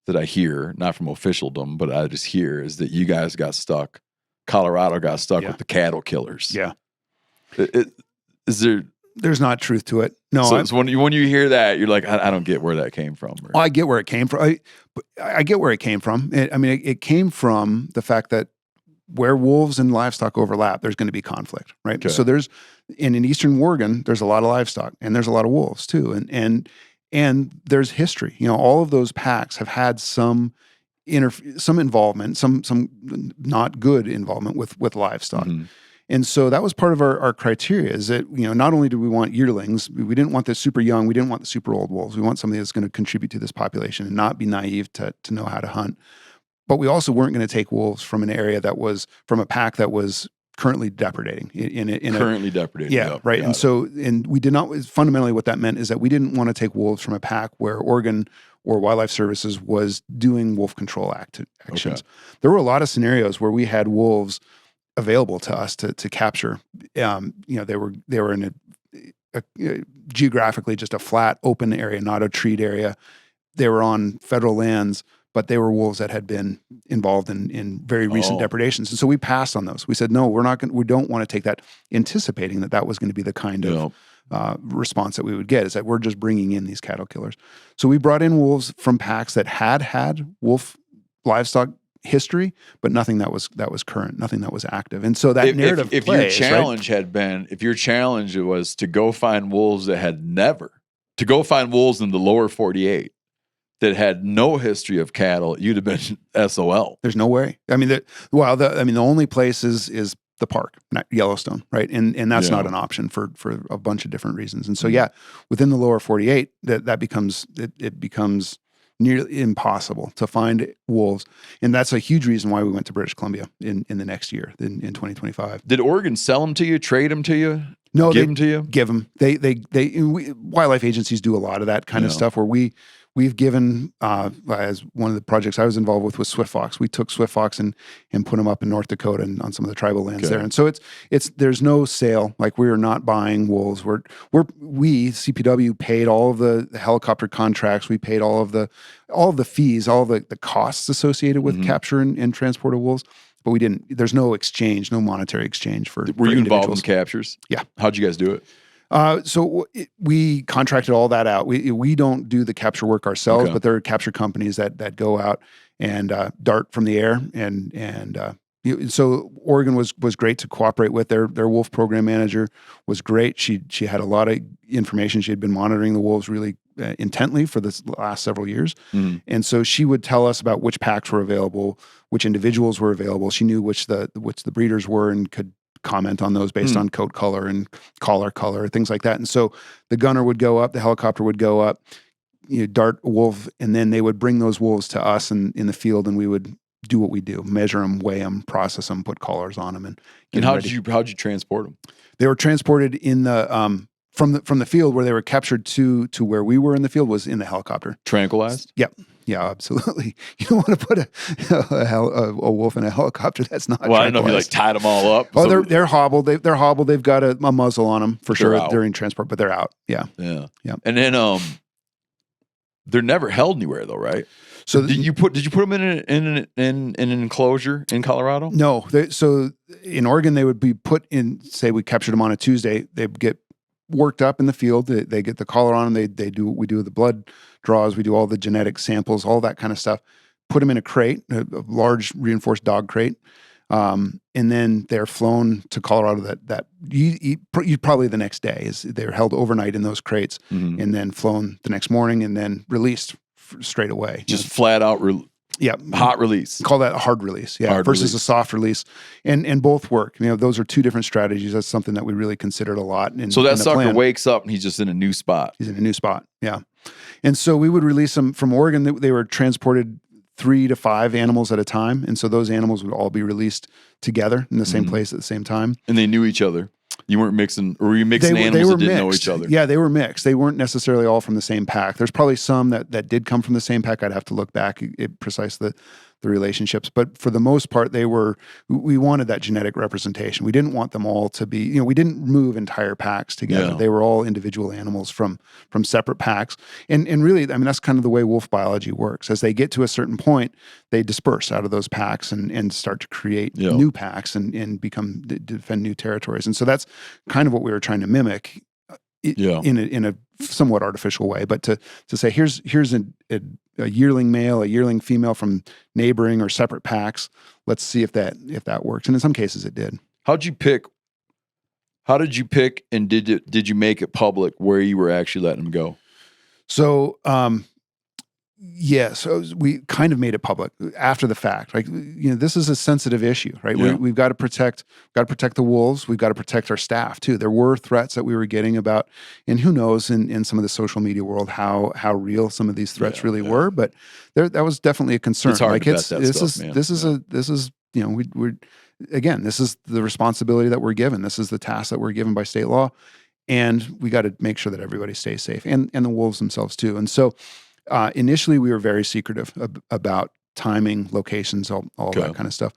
that I hear, not from officialdom, but I just hear, is that you guys got stuck. Colorado got stuck with the cattle killers. Yeah, There's not truth to it. No, so when you hear that, you're like, I don't get where that came from. I get where it came from. I get where it came from. It came from the fact that where wolves and livestock overlap, there's going to be conflict, right? Okay. So in eastern Oregon, there's a lot of livestock and there's a lot of wolves too, and there's history. All of those packs have had some involvement, some not good involvement with livestock. Mm-hmm. And so that was part of our criteria, is that, not only do we want yearlings, we didn't want the super young, we didn't want the super old wolves. We want somebody that's going to contribute to this population and not be naive to know how to hunt. But we also weren't going to take wolves from an area that was from a pack that was currently depredating. Depredating. Yeah, right. And we did not. Fundamentally, what that meant is that we didn't want to take wolves from a pack where Oregon or Wildlife Services was doing wolf control actions. Okay. There were a lot of scenarios where we had wolves available to us to capture. They were in a geographically just a flat, open area, not a treed area. They were on federal lands, but they were wolves that had been involved in very recent depredations. And so we passed on those. We said, no, we don't want to take that, anticipating that was going to be the kind of response that we would get, is that we're just bringing in these cattle killers. So we brought in wolves from packs that had wolf livestock history, but nothing that was current, nothing that was active. And so that narrative if plays, your challenge had been, if your challenge was to go find wolves that had to go find wolves in the lower 48, that had no history of cattle, you'd have been SOL. There's no way. The only place is the park, not Yellowstone, right? And that's not an option for a bunch of different reasons. And so within the lower 48, that becomes nearly impossible to find wolves, and that's a huge reason why we went to British Columbia in the next year, in 2025. Did Oregon sell them to you, trade them to you? No, give them to you. Give them. Wildlife agencies do a lot of that kind of stuff, where we've given, as one of the projects I was involved with was Swift Fox. We took Swift Fox and put them up in North Dakota and on some of the tribal lands there. And so there's no sale. Like, we are not buying wolves. We CPW paid all of the helicopter contracts. We paid all of the fees, all of the costs associated with capture and transport of wolves. But we didn't. There's no exchange, no monetary exchange for. Were you involved in captures? Yeah. How'd you guys do it? So we contracted all that out. We don't do the capture work ourselves, but there are capture companies that go out and dart from the air. So Oregon was great to cooperate with. Their wolf program manager was great. She had a lot of information. She had been monitoring the wolves really intently for the last several years. Mm-hmm. And so she would tell us about which packs were available, which individuals were available. She knew which the breeders were and could comment on those based on coat color and collar color, things like that. And so the gunner would go up, the helicopter would go up, dart a wolf, and then they would bring those wolves to us in the field, and we would do what we do: measure them, weigh them, process them, put collars on them, and how'd you transport them? They were transported in the from the field where they were captured to where we were in the field was in the helicopter. Tranquilized? Yep. Yeah, absolutely. You don't want to put a wolf in a helicopter. That's not. Well, I don't know if you tied them all up. Oh, they're hobbled. They're hobbled. They've got a muzzle on them for sure during transport, but they're out. Yeah. Yeah. And then they're never held anywhere though, right? So did you put them in an enclosure in Colorado? No. So in Oregon, they would be put in. Say we captured them on a Tuesday, they'd get worked up in the field. They get the collar on them. We do the blood draws. We do all the genetic samples, all that kind of stuff. Put them in a crate, a large reinforced dog crate. And then they're flown to Colorado probably the next day. They're held overnight in those crates and then flown the next morning and then released straight away. Just flat out hot release. Call that a hard release, versus a soft release. And both work. Those are two different strategies. That's something that we really considered a lot. So that sucker wakes up and he's just in a new spot. He's in a new spot, yeah. And so we would release them from Oregon. They were transported 3 to 5 animals at a time. And so those animals would all be released together in the same place at the same time. And they knew each other. You weren't mixing, or were you mixing animals that didn't know each other? Yeah, they were mixed. They weren't necessarily all from the same pack. There's probably some that did come from the same pack. I'd have to look back at precise the relationships. But for the most part, we wanted that genetic representation. We didn't want them all to be, we didn't move entire packs together. Yeah. They were all individual animals from separate packs. And really, that's kind of the way wolf biology works. As they get to a certain point, they disperse out of those packs and start to create new packs and defend new territories. And so that's kind of what we were trying to mimic in a somewhat artificial way. But to say, here's a yearling male, a yearling female from neighboring or separate packs. Let's see if that works. And in some cases it did. How did you pick and did you make it public where you were actually letting them go? So, so we kind of made it public after the fact. Like, this is a sensitive issue, right? Yeah. We've got to protect the wolves. We've got to protect our staff too. There were threats that we were getting about, and who knows in some of the social media world how real some of these threats really were. But that was definitely a concern. It's hard to vet that this stuff, man. This is again, this is the responsibility that we're given. This is the task that we're given by state law, and we got to make sure that everybody stays safe, and the wolves themselves too. And so. Initially, we were very secretive about timing, locations, all that kind of stuff.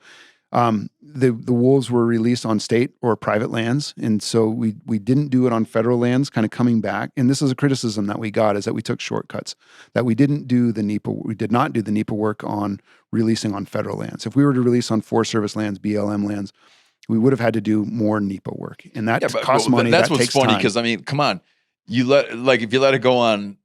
The wolves were released on state or private lands, and so we didn't do it on federal lands. Kind of coming back, and this is a criticism that we got, is that we took shortcuts. That we did not do the NEPA work on releasing on federal lands. If we were to release on Forest Service lands, BLM lands, we would have had to do more NEPA work, and that costs money. That's that what's takes funny, time. because come on, if you let it go on.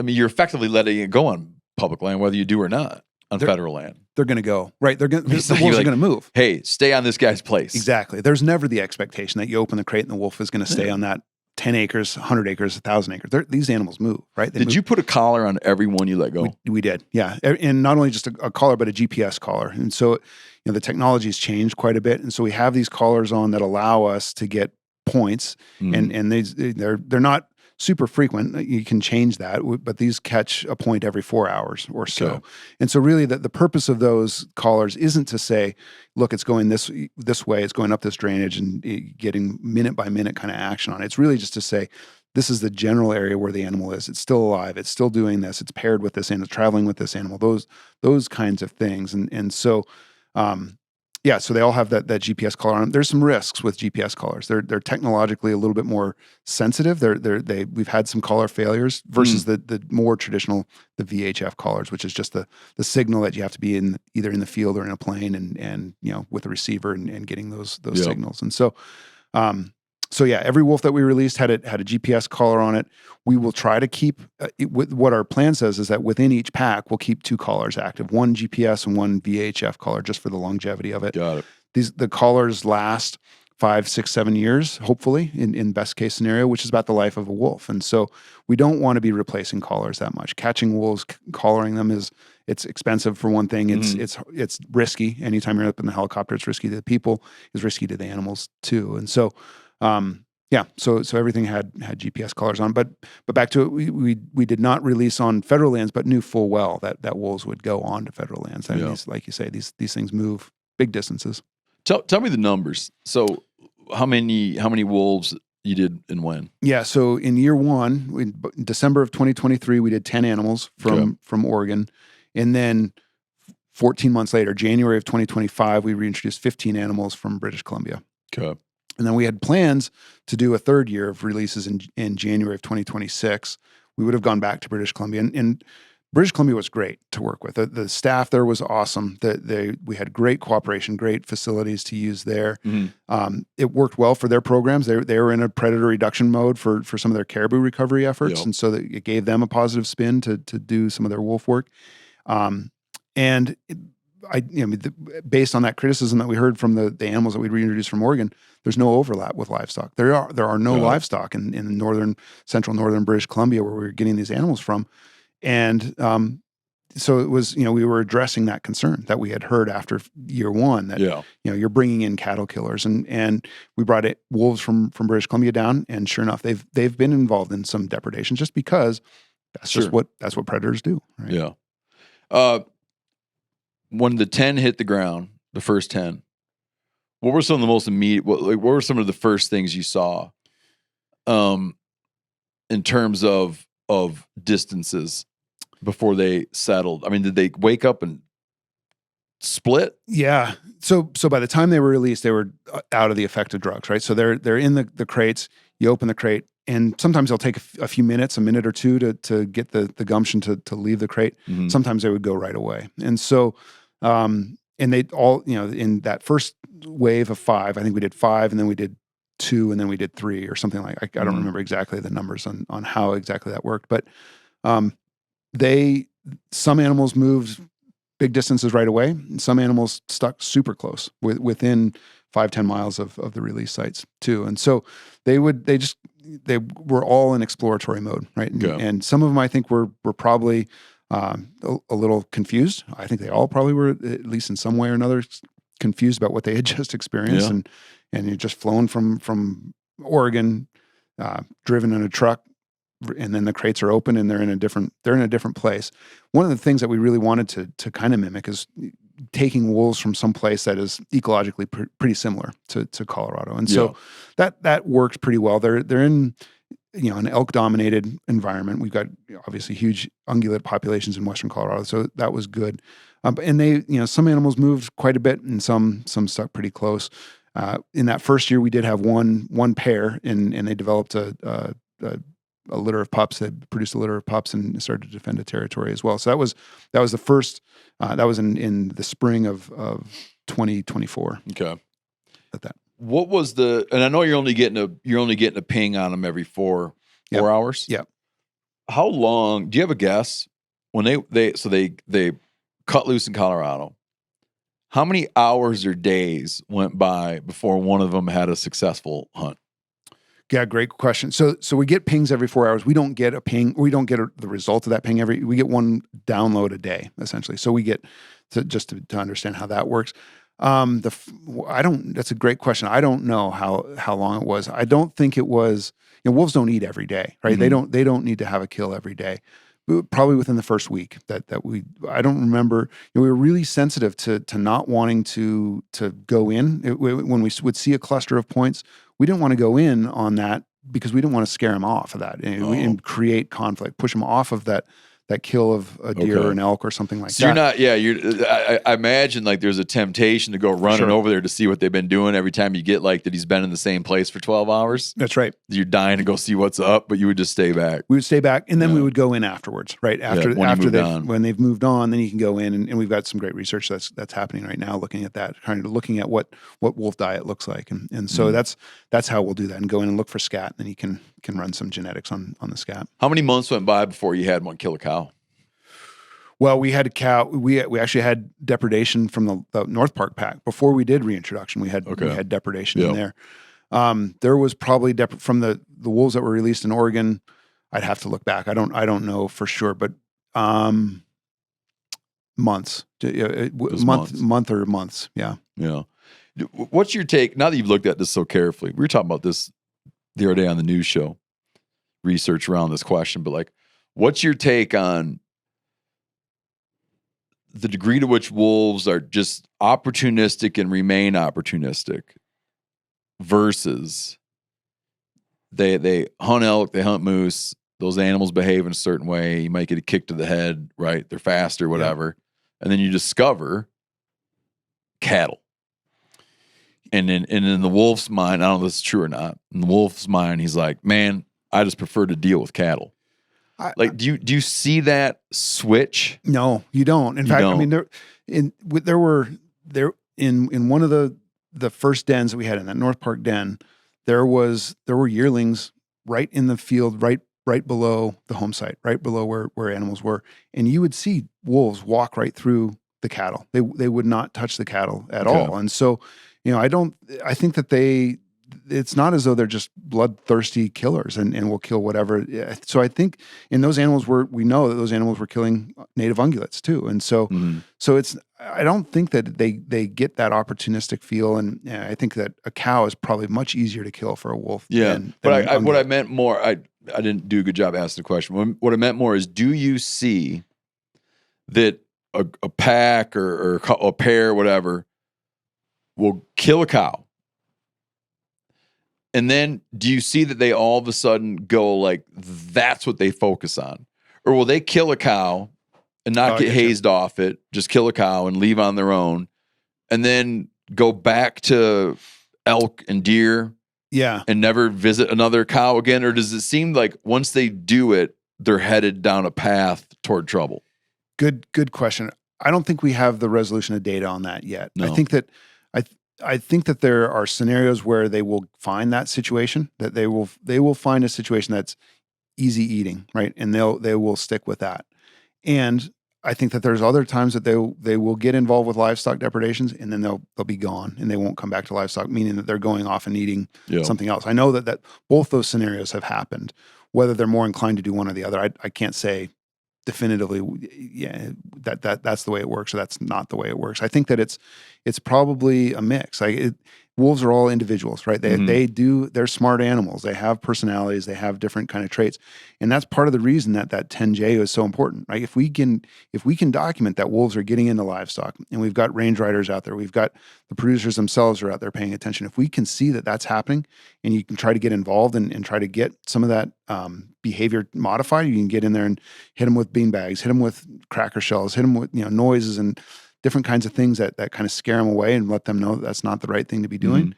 You're effectively letting it go on public land, whether you do or not, on federal land. They're going to go, right? The wolves are like, going to move. Hey, stay on this guy's place. Exactly. There's never the expectation that you open the crate and the wolf is going to stay on that 10 acres, 100 acres, 1,000 acres. These animals move, right? Did you put a collar on every one you let go? We did, yeah. And not only just a collar, but a GPS collar. And so, the technology has changed quite a bit. And so we have these collars on that allow us to get points, and they're not super frequent. You can change that, but these catch a point every 4 hours or so. Okay. And so really the purpose of those collars isn't to say, look, it's going this way, it's going up this drainage and getting minute by minute kind of action on it. It's really just to say, this is the general area where the animal is. It's still alive. It's still doing this. It's paired with this animal, traveling with this animal, those kinds of things. And so, so they all have that GPS collar on them. There's some risks with GPS collars. They're technologically a little bit more sensitive. We've had some collar failures versus the more traditional, the VHF collars, which is just the signal that you have to be either in the field or in a plane and with a receiver and getting those signals. And so, every wolf that we released had a GPS collar on it. We will try to keep what our plan says is that within each pack, we'll keep 2 collars active, one GPS and one VHF collar, just for the longevity of it. Got it. The collars last 5, 6, 7 years, hopefully, in best case scenario, which is about the life of a wolf. And so we don't want to be replacing collars that much. Catching wolves, collaring them it's expensive for one thing. It's risky. Anytime you're up in the helicopter, it's risky to the people, it's risky to the animals too. And so, so everything had GPS collars on, but back to it, we did not release on federal lands, but knew full well that wolves would go on to federal lands. I mean, like you say, these things move big distances. Tell me the numbers. So how many wolves you did and when? Yeah. So in year one, in December of 2023, we did 10 animals from Oregon, and then 14 months later, January of 2025, we reintroduced 15 animals from British Columbia. Okay. And then we had plans to do a third year of releases in January of 2026. We would have gone back to British Columbia. And British Columbia was great to work with. The staff there was awesome. We had great cooperation, great facilities to use there. It worked well for their programs. They were in a predator reduction mode for some of their caribou recovery efforts, and so it gave them a positive spin to do some of their wolf work. Based on that criticism that we heard from the animals that we'd reintroduced from Oregon, there's no overlap with livestock. There are no livestock in central northern British Columbia where we were getting these animals from. And so it was, we were addressing that concern that we had heard after year one that, you're bringing in cattle killers, and we brought wolves from British Columbia down, and sure enough, they've been involved in some depredation just because that's just what predators do. Right? Yeah. When the 10 hit the ground, the first 10, what were some of the most immediate, what were some of the first things you saw, in terms of distances before they settled? I mean, did they wake up and split? Yeah. So by the time they were released, they were out of the effect of drugs, right? So they're in the crates. You open the crate, and sometimes they'll take a few minutes, a minute or two to get the gumption to leave the crate. Sometimes they would go right away. And so, and they all, in that first wave of 5, I think we did 5, and then we did 2, and then we did 3 or something like. I don't remember exactly the numbers on how exactly that worked, but some animals moved big distances right away, and some animals stuck super close within 5-10 miles of the release sites too. And so they were all in exploratory mode, right? And some of them I think were probably a little confused. I think they all probably were, at least in some way or another, confused about what they had just experienced. And you're just flown from Oregon, driven in a truck, and then the crates are open and they're in a different place. One of the things that we really wanted to kind of mimic is taking wolves from some place that is ecologically pretty similar to Colorado. And so that worked pretty well. They're in an elk dominated environment. We've got obviously huge ungulate populations in Western Colorado, so that was good. And they, some animals moved quite a bit, and some stuck pretty close. In that first year, we did have one pair, and they developed a litter of pups. They produced a litter of pups and started to defend a territory as well. So that was the first. That was in the spring of 2024. Okay. At that. What was and I know you're only getting a ping on them every 4 hours. Yeah. How long? Do you have a guess when they cut loose in Colorado? How many hours or days went by before one of them had a successful hunt? Yeah, great question. So we get pings every 4 hours. We don't get a ping. We don't get the result of that ping we get one download a day, essentially. So we get to understand how that works. That's a great question. I don't know how long it was. I don't think it was, wolves don't eat every day, right? Mm-hmm. They don't need to have a kill every day. Probably within the first week I don't remember. We were really sensitive to not wanting to go in. When we would see a cluster of points, we didn't want to go in on that because we didn't want to scare them off of that and create conflict, push them off of that kill of a deer or an elk or something like that. I imagine like there's a temptation to go running over there to see what they've been doing every time you get like that he's been in the same place for 12 hours. That's right. You're dying to go see what's up, but you would just stay back. We would stay back, and then we would go in afterwards, right? When they've moved on, then you can go in, and we've got some great research that's happening right now, looking at that, kind of looking at what wolf diet looks like, and so that's how we'll do that, and go in and look for scat, and then you can run some genetics on the scat. How many months went by before you had one kill a cow? Well, we had a cow. We actually had depredation from the North Park pack before we did reintroduction. We had depredation in there. There was probably from the wolves that were released in Oregon. I'd have to look back. I don't know for sure, but months, month or months. Yeah. Yeah. What's your take now that you've looked at this so carefully? We were talking about this the other day on the news show, research around this question, but like, what's your take on the degree to which wolves are just opportunistic and remain opportunistic versus they hunt elk, they hunt moose, those animals behave in a certain way, you might get a kick to the head, right? They're fast or whatever. Yeah. And then you discover cattle. And in the wolf's mind, I don't know if this is true or not, in the wolf's mind, he's like, man, I just prefer to deal with cattle. Like, do you see that switch? No, you don't. In fact, I mean, there were in one of the first dens that we had in that North Park den, there were yearlings right in the field, right below the home site, right below where animals were, and you would see wolves walk right through the cattle. They would not touch the cattle at all, and so I think that it's not as though they're just bloodthirsty killers and will kill whatever. So I think in those animals we know that those animals were killing native ungulates too. And so, I don't think that they get that opportunistic feel. And I think that a cow is probably much easier to kill for a wolf. Yeah. But what I meant more, I didn't do a good job asking the question. What I meant more is, do you see that a pack or a pair, whatever, will kill a cow? And then do you see that they all of a sudden go like, that's what they focus on? Or will they kill a cow and not get hazed off it, just kill a cow and leave on their own, and then go back to elk and deer and never visit another cow again? Or does it seem like once they do it, they're headed down a path toward trouble? Good question. I don't think we have the resolution of data on that yet. No. I think that there are scenarios where they will find that situation, that they will find a situation that's easy eating, right? And they will stick with that. And I think that there's other times that they will get involved with livestock depredations, and then they'll be gone and they won't come back to livestock, meaning that they're going off and eating something else. I know that both those scenarios have happened. Whether they're more inclined to do one or the other, I can't say definitively, that's the way it works, or that's not the way it works. I think that it's probably a mix. Wolves are all individuals, right? They're smart animals. They have personalities. They have different kind of traits, and that's part of the reason that 10J is so important, right? If we can document that wolves are getting into livestock, and we've got range riders out there, we've got the producers themselves are out there paying attention. If we can see that that's happening, and you can try to get involved and try to get some of that behavior modified, you can get in there and hit them with bean bags, hit them with cracker shells, hit them with noises and different kinds of things that kind of scare them away and let them know that that's not the right thing to be doing.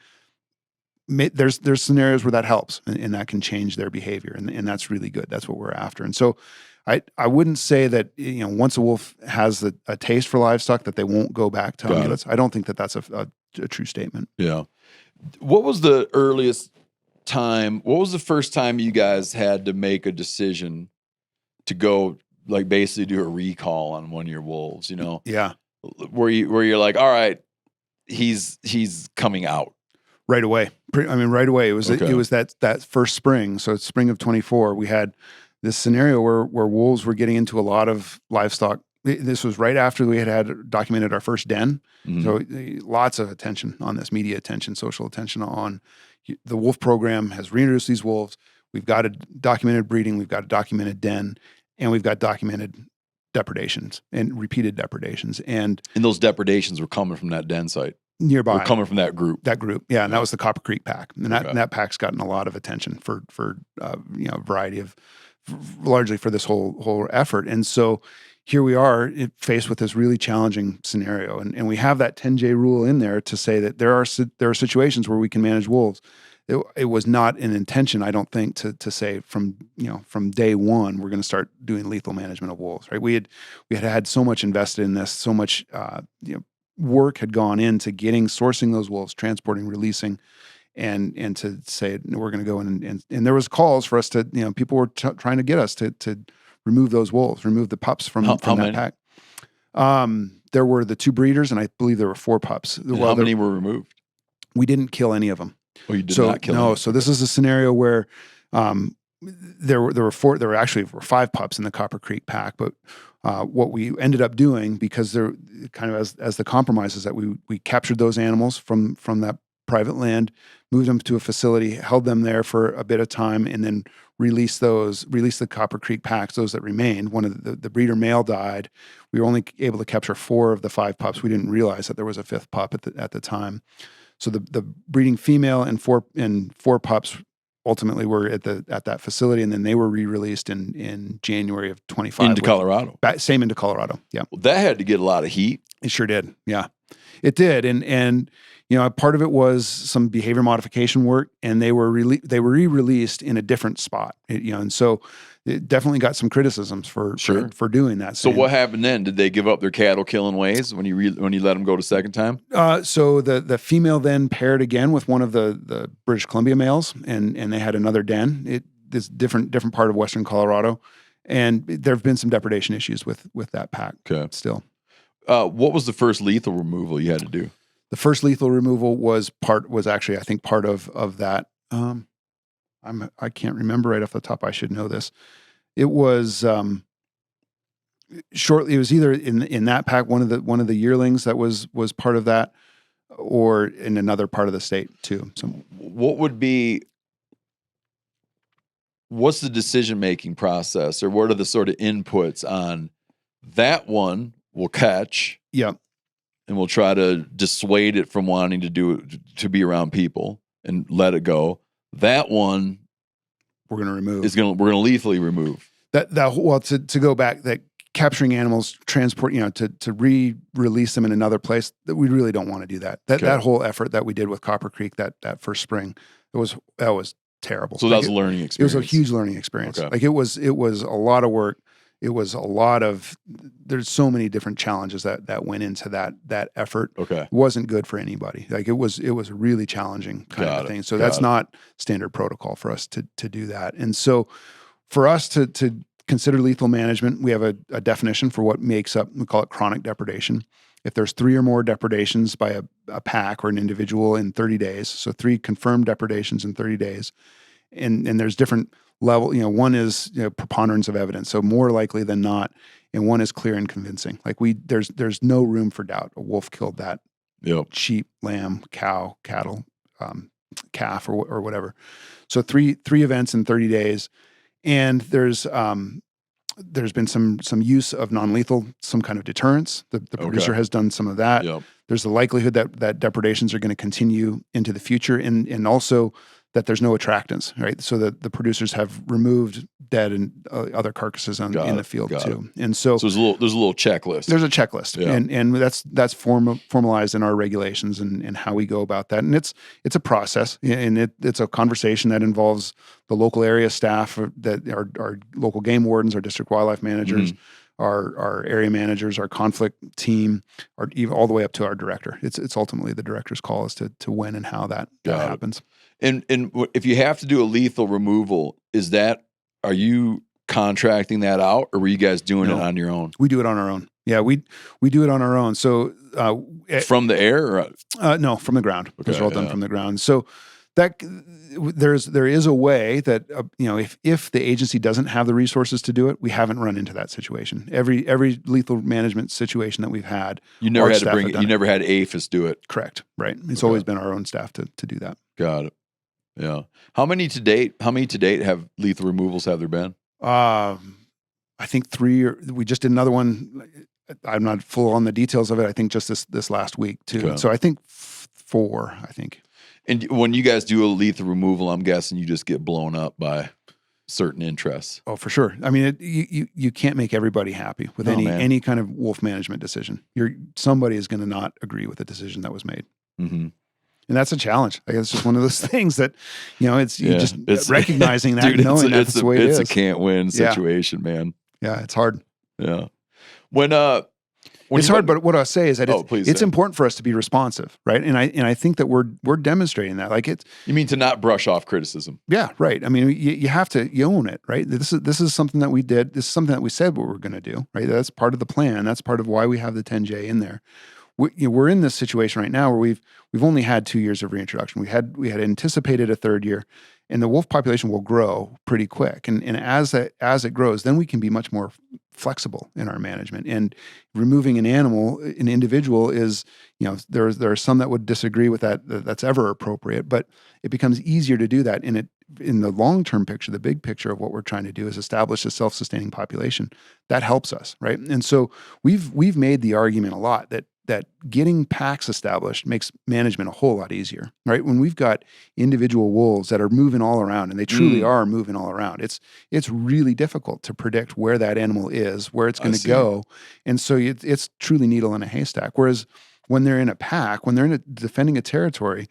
Mm-hmm. There's scenarios where that helps and that can change their behavior, and that's really good. That's what we're after. And so I wouldn't say that once a wolf has a taste for livestock that they won't go back to ungulates. I don't think that that's a true statement. Yeah. What was the earliest time? What was the first time you guys had to make a decision to go like basically do a recall on one of your wolves? Yeah. Where you're like, all right, he's coming out right away. Right away. It was that first spring. So it's spring of 24. We had this scenario where wolves were getting into a lot of livestock. This was right after we had documented our first den. Mm-hmm. So lots of attention on this, media attention, social attention on the wolf program has reintroduced these wolves. We've got a documented breeding. We've got a documented den, and we've got documented depredations and repeated depredations. And those depredations were coming from that den site nearby. Were coming from that group. Yeah. And that was the Copper Creek pack. And that pack's gotten a lot of attention for a variety of, largely for this whole effort. And so here we are faced with this really challenging scenario. And we have that 10J rule in there to say that there are situations where we can manage wolves. It was not an intention, I don't think, to say from day one we're going to start doing lethal management of wolves. Right? We had so much invested in this, so much work had gone into sourcing those wolves, transporting, releasing, and to say we're going to go in and there was calls for us to people were trying to get us to remove those wolves, remove the pups from that pack. There were the 2 breeders, and I believe there were 4 pups. How many were removed? We didn't kill any of them. Oh, you did not kill them? No. So this is a scenario where there were 4. There were 5 pups in the Copper Creek pack, but what we ended up doing, because they're kind of as the compromise, is that we captured those animals from that private land, moved them to a facility, held them there for a bit of time, and then released the Copper Creek packs, those that remained. One of the breeder male died. We were only able to capture 4 of the 5 pups. We didn't realize that there was a 5th pup at the time. So the breeding female and 4 pups ultimately were at that facility, and then they were re-released in January of 25 into Colorado. Into Colorado. Yeah. Well, that had to get a lot of heat. It sure did. Yeah, it did. And part of it was some behavior modification work, and they were re-released in a different spot. And so it definitely got some criticisms for doing that. So what happened then? Did they give up their cattle killing ways when you let them go to second time? So the female then paired again with one of the British Columbia males, and they had another den. This different part of Western Colorado, and there have been some depredation issues with that pack. Okay. Still. What was the first lethal removal you had to do? The first lethal removal was actually, I think, part of that. I can't remember right off the top. I should know this. It was shortly. It was either in that pack, one of the yearlings that was part of that, or in another part of the state too. So what's the decision-making process, or what are the sort of inputs on that one will catch? Yeah. And we'll try to dissuade it from wanting to be around people and let it go. That one we're going to remove. We're going to lethally remove. To go back, that capturing animals, transport, to re-release them in another place, that we really don't want to do that. That whole effort that we did with Copper Creek that first spring, that was terrible. So that was a learning experience. It was a huge learning experience. Okay. Like it was a lot of work. It was a lot of, there's so many different challenges that went into that effort. Okay. It wasn't good for anybody. Like it was a really challenging kind of thing. So that's not standard protocol for us to do that. And so for us to consider lethal management, we have a definition for what makes up, we call it chronic depredation. If there's 3 or more depredations by a pack or an individual in 30 days, so 3 confirmed depredations in 30 days, and there's different level, one is preponderance of evidence, so more likely than not, and one is clear and convincing. Like there's no room for doubt. A wolf killed that sheep, lamb, cow, cattle, calf, or whatever. So three events in 30 days, and there's been some use of non-lethal, some kind of deterrence. The producer has done some of that. Yep. There's the likelihood that depredations are going to continue into the future, and also that there's no attractants, right? So that the producers have removed dead and other carcasses in the field too. And so there's a little checklist. There's a checklist, and that's formalized in our regulations and how we go about that. And it's a process, and it's a conversation that involves the local area staff, that our local game wardens, our district wildlife managers, our area managers, our conflict team, even all the way up to our director. It's ultimately the director's call as to when and how that happens. And if you have to do a lethal removal, are you contracting that out, or were you guys doing it on your own? We do it on our own. Yeah, we do it on our own. So from the air, or? No, from the ground. Those are all done from the ground. So that there is a way that if the agency doesn't have the resources to do it, we haven't run into that situation. Every lethal management situation that we've had, you never had to bring it. You never had APHIS do it. Correct. Right. It's always been our own staff to do that. Got it. Yeah. How many to date have lethal removals have there been? I think 3. We just did another one. I'm not full on the details of it. I think just this last week too. Okay. So I think 4. I think. And when you guys do a lethal removal, I'm guessing you just get blown up by certain interests. Oh, for sure. I mean, you can't make everybody happy with any kind of wolf management decision. Somebody is going to not agree with the decision that was made. Mm-hmm. And that's a challenge. I guess it's just one of those things that, it's recognizing that, dude, knowing that's the way it is. It's a can't win situation, man. Yeah, it's hard. Yeah. It's hard, but what I say is that it's important for us to be responsive, right? And I think that we're demonstrating that. Like you mean to not brush off criticism? Yeah, right. I mean, you have to own it, right? This is something that we did. This is something that we said what we're going to do, right? That's part of the plan. That's part of why we have the 10J in there. We're in this situation right now where we've only had 2 years of reintroduction. We had anticipated a 3rd year, and the wolf population will grow pretty quick. And as it grows, then we can be much more flexible in our management. And removing an individual is, there are some that would disagree with that's ever appropriate, but it becomes easier to do that. And in the long-term picture, the big picture of what we're trying to do is establish a self-sustaining population. That helps us, right? And so we've made the argument a lot that getting packs established makes management a whole lot easier, right? When we've got individual wolves that are moving all around, and they truly are moving all around, it's really difficult to predict where that animal is, where it's going to go. And so it's truly needle in a haystack. Whereas when they're in a pack, when they're defending a territory,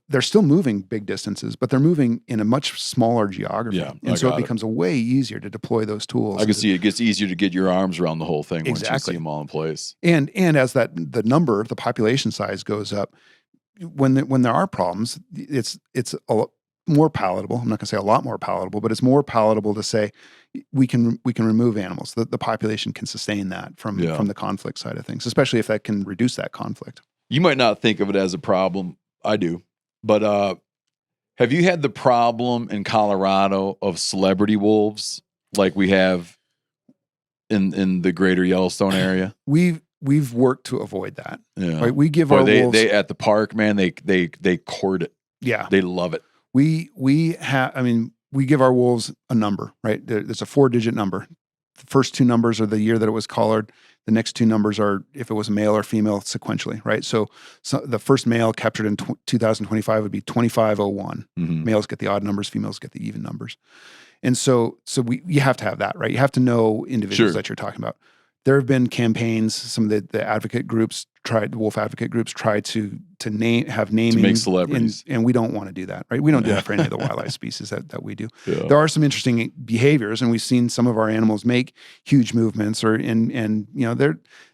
they're still moving big distances, but they're moving in a much smaller geography. Yeah, and so it becomes a way easier to deploy those tools. I can see it gets easier to get your arms around the whole thing once you Exactly. see them all in place. And as the population size goes up, when there are problems, it's a lot more palatable. I'm not going to say a lot more palatable, but it's more palatable to say we can remove animals. The population can sustain that from the conflict side of things, especially if that can reduce that conflict. You might not think of it as a problem. I do. But have you had the problem in Colorado of celebrity wolves like we have in the greater Yellowstone area? We've worked to avoid that. Yeah. Right? We give our wolves. They at the park, man, they court it. Yeah. They love it. We give our wolves a number, right? There's a 4-digit number. The first 2 numbers are the year that it was collared. The next 2 numbers are if it was male or female sequentially, right? So the first male captured in 2025 would be 2501. Mm-hmm. Males get the odd numbers, females get the even numbers. And so you have to have that, right? You have to know individuals that you're talking about. There have been campaigns. Some of the advocate groups wolf advocate groups try to have naming to make celebrities, and we don't want to do that, right? We don't do that for any of the wildlife species that we do. Yeah. There are some interesting behaviors, and we've seen some of our animals make huge movements, and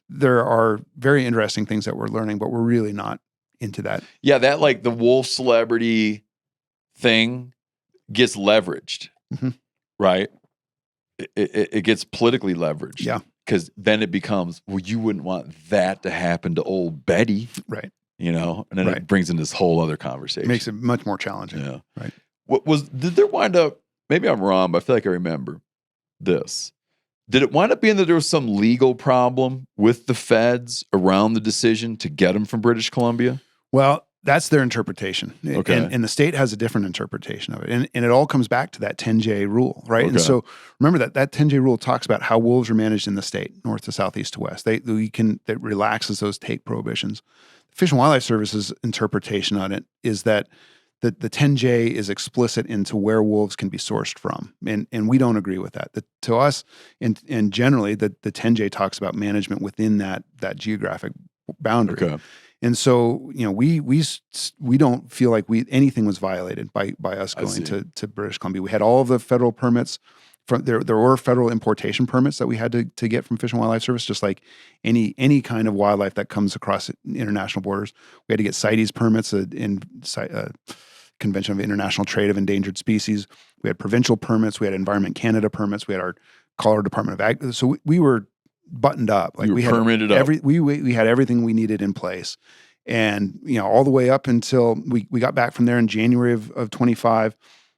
there are very interesting things that we're learning, but we're really not into that. Yeah, that like the wolf celebrity thing gets leveraged, right? It gets politically leveraged. Yeah. Because then it becomes, well, you wouldn't want that to happen to old Betty. Right. And then it brings in this whole other conversation. It makes it much more challenging. Yeah. Right. Did there wind up, maybe I'm wrong, but I feel like I remember this. Did it wind up being that there was some legal problem with the feds around the decision to get them from British Columbia? Well, that's their interpretation. Okay. And the state has a different interpretation of it. And it all comes back to that 10J rule, right? Okay. And so remember that 10J rule talks about how wolves are managed in the state, north to south, east to west. That relaxes those take prohibitions. Fish and Wildlife Service's interpretation on it is that the 10J is explicit into where wolves can be sourced from. And we don't agree with that. To us, and generally, the 10J talks about management within that geographic boundary. Okay. And so, we don't feel like anything was violated by us going to British Columbia. We had all of the federal permits. There were federal importation permits that we had to get from Fish and Wildlife Service, just like any kind of wildlife that comes across international borders. We had to get CITES permits in Convention of International Trade of Endangered Species. We had provincial permits. We had Environment Canada permits. We had our Colorado Department of Ag. So we were buttoned up. Like we had permitted up. We had everything we needed in place. And, all the way up until we got back from there in January of 25.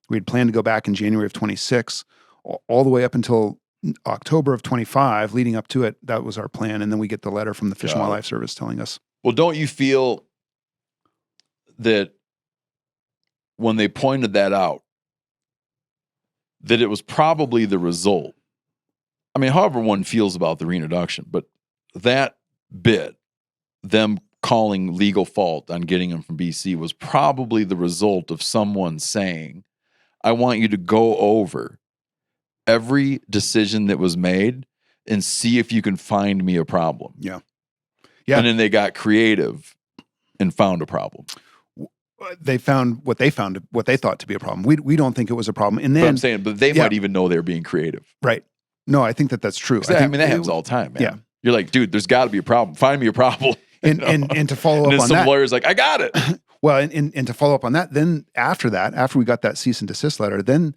We had planned to go back in January of 26, all the way up until October of 25, leading up to it. That was our plan. And then we get the letter from the Fish and Wildlife Service telling us. Well, don't you feel that when they pointed that out, that it was probably the result? I mean, however one feels about the reintroduction, but that bit, them calling legal fault on getting them from BC, was probably the result of someone saying, I want you to go over every decision that was made and see if you can find me a problem. Yeah. And then they got creative and found a problem. They found what they thought to be a problem. We don't think it was a problem. And then But I'm saying, but they might even know they're being creative. Right. No, I think that's true. That happens all the time, man. Yeah. You're like, dude, there's got to be a problem. Find me a problem. And to follow up and on some that, lawyer's like, I got it. Well, and to follow up on that, then after we got that cease and desist letter, then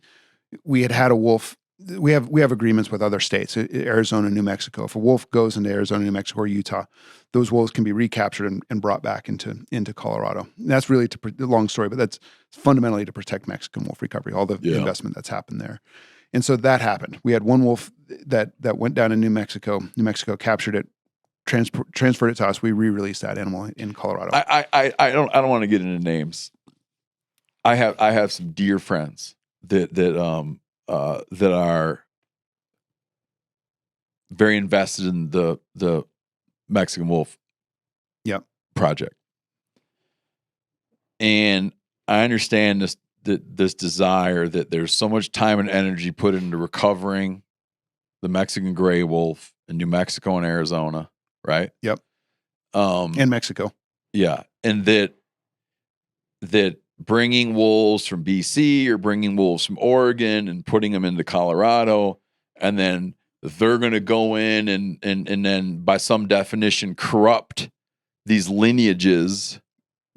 we had a wolf. We have agreements with other states, Arizona, New Mexico. If a wolf goes into Arizona, New Mexico, or Utah, those wolves can be recaptured and brought back into Colorado. And that's really a long story, but that's fundamentally to protect Mexican wolf recovery, all the investment that's happened there. And so that happened. We had one wolf that went down in New Mexico. New Mexico captured it, transferred it to us. We re-released that animal in Colorado. I don't want to get into names. I have some dear friends that are very invested in the Mexican wolf project. And I understand this desire that there's so much time and energy put into recovering the Mexican gray wolf in New Mexico and Arizona, right? Yep. And Mexico. Yeah, and that bringing wolves from BC or bringing wolves from Oregon and putting them into Colorado, and then they're going to go in and then by some definition corrupt these lineages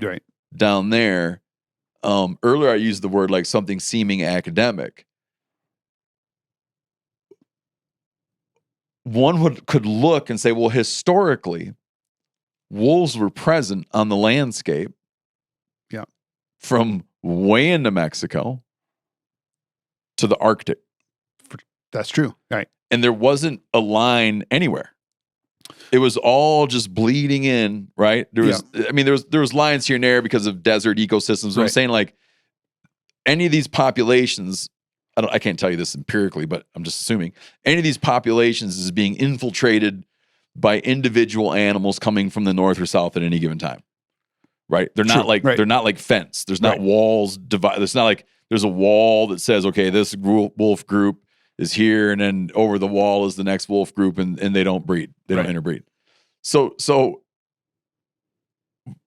Right. down there. Earlier I used the word like something seeming academic. One could look and say, well, historically, wolves were present on the landscape. Yeah. From way into Mexico to the Arctic. That's true. Right. And there wasn't a line anywhere. It was all just bleeding in, right? There was, I mean, there was lines here and there because of desert ecosystems. But I'm saying like any of these populations, I can't tell you this empirically, but I'm just assuming any of these populations is being infiltrated by individual animals coming from the north or south at any given time. Right? They're not they're not like fenced. There's not walls divide. It's not like there's a wall that says, okay, this wolf group is here, and then over the wall is the next wolf group, and they don't breed. They don't interbreed. So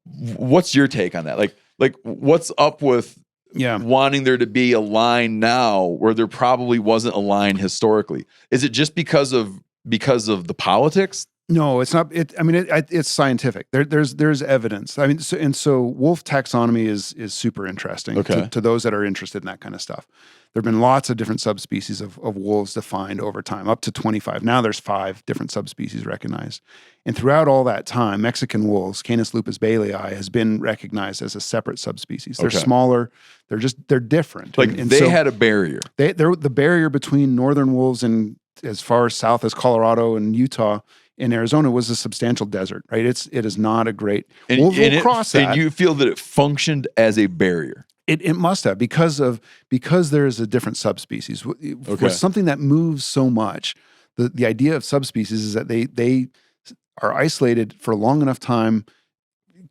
what's your take on that? Like what's up with wanting there to be a line now where there probably wasn't a line historically? Is it just because of the politics? No, it's not. It's scientific. There's evidence. I mean, so wolf taxonomy is super interesting to those that are interested in that kind of stuff. There have been lots of different subspecies of wolves defined over time, up to 25. Now there's 5 different subspecies recognized. And throughout all that time, Mexican wolves, Canis lupus bailey, has been recognized as a separate subspecies. They're smaller. They're different. Like they had a barrier. They're the barrier between northern wolves and as far south as Colorado and Utah. In Arizona was a substantial desert, right? It is not a great wolves will cross that. And you feel that it functioned as a barrier. It must have because there is a different subspecies. For something that moves so much, the idea of subspecies is that they are isolated for a long enough time,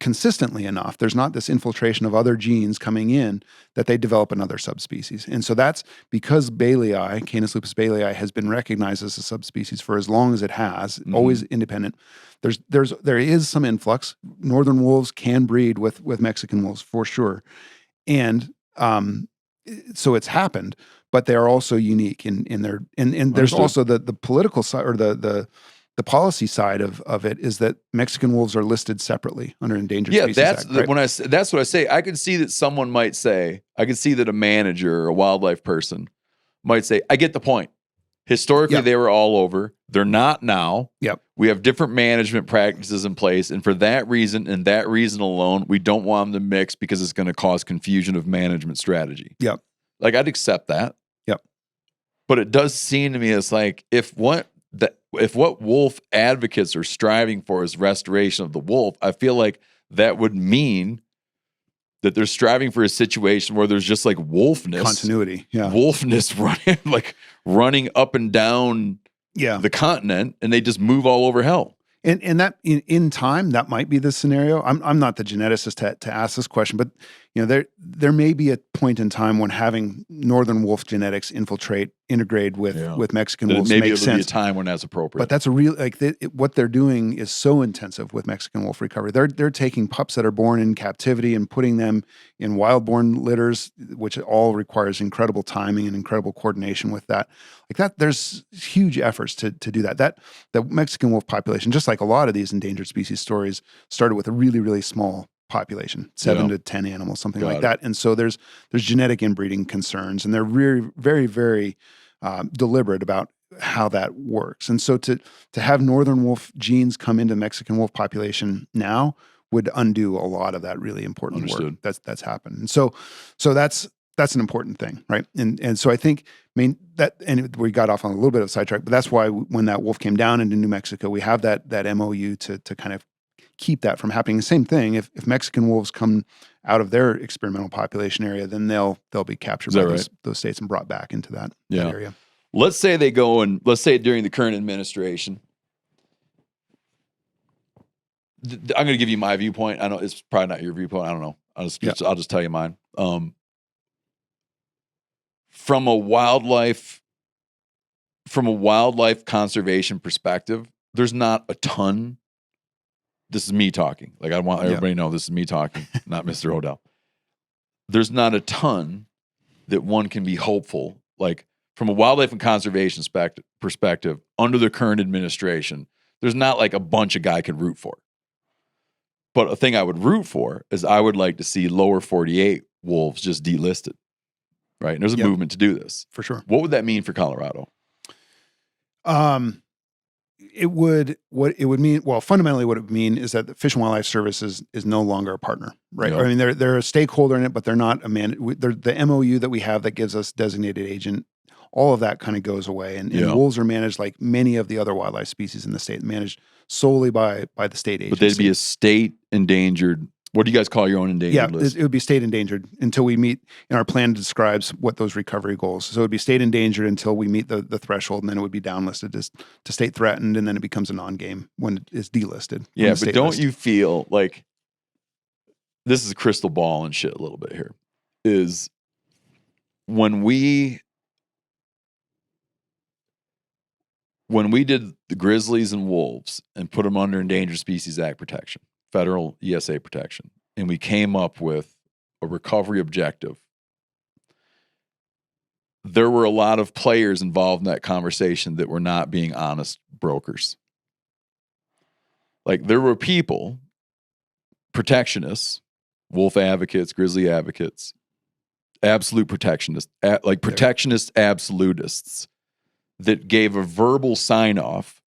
consistently enough. There's not this infiltration of other genes coming in that they develop another subspecies. And so that's because Bailey, Canis lupus bailey, has been recognized as a subspecies for as long as it has, always independent. There is some influx. Northern wolves can breed with Mexican wolves for sure. And so it's happened, but they are also unique in their and there's also the political side or the policy side of it is that Mexican wolves are listed separately under Endangered Species Act. That's what I say. I could see that someone might say, I could see that a manager or a wildlife person might say, I get the point. Historically, they were all over. They're not now. Yep. We have different management practices in place, and for that reason and that reason alone, we don't want them to mix because it's going to cause confusion of management strategy. Yep. Like I'd accept that. Yep. But it does seem to me it's like if what wolf advocates are striving for is restoration of the wolf, I feel like that would mean that they're striving for a situation where there's just like wolfness. Continuity. Yeah. Wolfness running up and down the continent, and they just move all over hell. And that in time, that might be the scenario. I'm not the geneticist to ask this question, but there may be a point in time when having northern wolf genetics integrate with Mexican wolves maybe makes it'll sense. Be a time when that's appropriate. But that's a real what they're doing is so intensive with Mexican wolf recovery. They're taking pups that are born in captivity and putting them in wild-born litters, which all requires incredible timing and incredible coordination with that. Like that, there's huge efforts to do that. The Mexican wolf population, just like a lot of these endangered species stories, started with a really, really small population, 7 to 10 animals, something like that. And so there's genetic inbreeding concerns, and they're very, very, very deliberate about how that works. And so to have northern wolf genes come into Mexican wolf population now would undo a lot of that really important work that's happened. And so that's an important thing, right? And so I think, that, and we got off on a little bit of a sidetrack, but that's why when that wolf came down into New Mexico, we have that MOU to kind of keep that from happening. The same thing, if Mexican wolves come out of their experimental population area, then they'll be captured by those states and brought back into that area. Let's say they go and let's say during the current administration, I'm going to give you my viewpoint. I know it's probably not your viewpoint. I don't know. I'll just tell you mine. From a wildlife conservation perspective, there's not a ton this is me talking. Like I want everybody to know this is me talking, not Mr. Odell. There's not a ton that one can be hopeful, like from a wildlife and conservation perspective, under the current administration, there's not like a bunch a guy could root for. But a thing I would root for is I would like to see lower 48 wolves just delisted, right? And there's a movement to do this. For sure. What would that mean for Colorado? It would mean, well, fundamentally what it would mean is that the Fish and Wildlife Service is no longer a partner, right? Yeah. I mean, they're a stakeholder in it, but they're not they're the MOU that we have that gives us designated agent. All of that kind of goes away. And wolves are managed like many of the other wildlife species in the state, managed solely by the state agency. But they'd be a state endangered. What do you guys call your own endangered list? It would be state endangered until we meet, and our plan describes what those recovery goals. So it would be state endangered until we meet the threshold, and then it would be downlisted to state threatened, and then it becomes a non-game when it's delisted. Yeah, but don't you feel like, this is a crystal ball and shit a little bit here, is when we did the grizzlies and wolves and put them under Endangered Species Act protection, federal ESA protection, and we came up with a recovery objective, there were a lot of players involved in that conversation that were not being honest brokers. Like there were people, protectionists, wolf advocates, grizzly advocates, absolute protectionists, protectionist absolutists that gave a verbal sign-off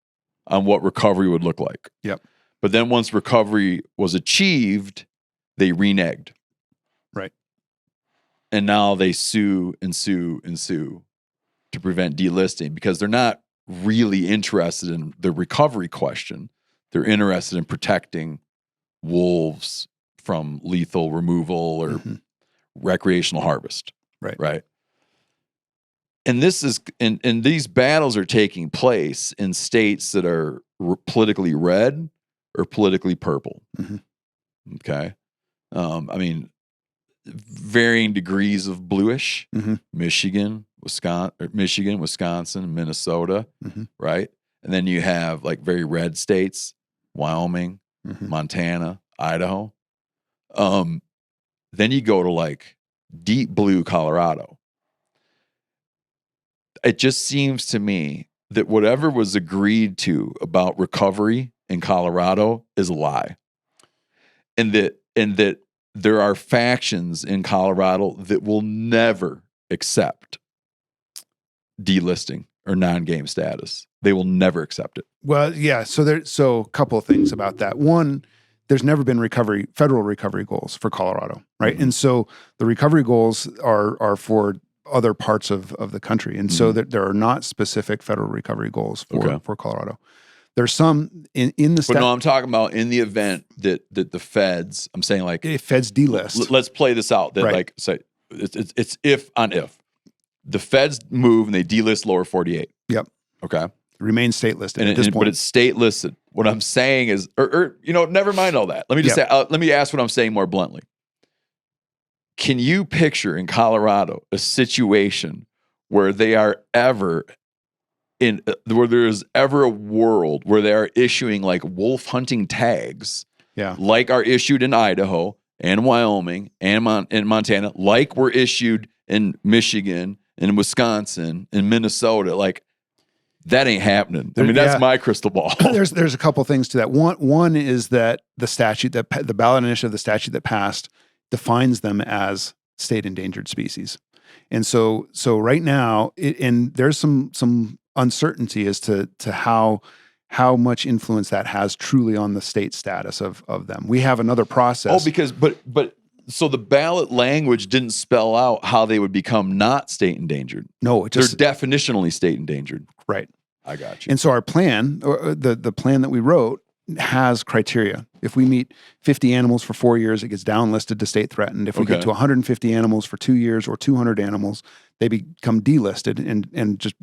on what recovery would look like. Yep. But then once recovery was achieved, they reneged. Right. And now they sue and sue and sue to prevent delisting because they're not really interested in the recovery question. They're interested in protecting wolves from lethal removal or recreational harvest. Right. Right. And this is, and these battles are taking place in states that are politically red or politically purple. Okay. I mean, varying degrees of bluish, Michigan, Wisconsin, Minnesota, right? And then you have like very red states, Wyoming, Montana, Idaho. Then you go to like deep blue Colorado. It just seems to me that whatever was agreed to about recovery in Colorado is a lie. And that there are factions in Colorado that will never accept delisting or non-game status. They will never accept it. Well, yeah. So a couple of things about that. One, there's never been federal recovery goals for Colorado, right? And so the recovery goals are for other parts of the country. And so there are not specific federal recovery goals for Colorado. There's some in the state. But no, I'm talking about in the event that the feds, I'm saying like if feds delist. Let's play this out. That like say it's if on if. The feds move and they delist lower 48. Yep. Okay. Remains state listed at this point. But it's state listed. What I'm saying is, or never mind all that. Let me just say, let me ask what I'm saying more bluntly. Can you picture in Colorado a situation where they are ever where there is ever a world where they are issuing like wolf hunting tags, like are issued in Idaho and Wyoming and in Montana, like were issued in Michigan and Wisconsin and Minnesota? Like that ain't happening. I mean, that's my crystal ball. There's a couple things to that. One is that the statute that the ballot initiative, the statute that passed, defines them as state endangered species. And so right now, and there's some uncertainty as to how much influence that has truly on the state status of them. We have another process. Oh, because so the ballot language didn't spell out how they would become not state endangered. No, they're definitionally state endangered. Right. I got you. And so our plan, or the plan that we wrote, has criteria. If we meet 50 animals for 4 years, it gets downlisted to state threatened. If we get to 150 animals for 2 years or 200 animals, they become delisted and just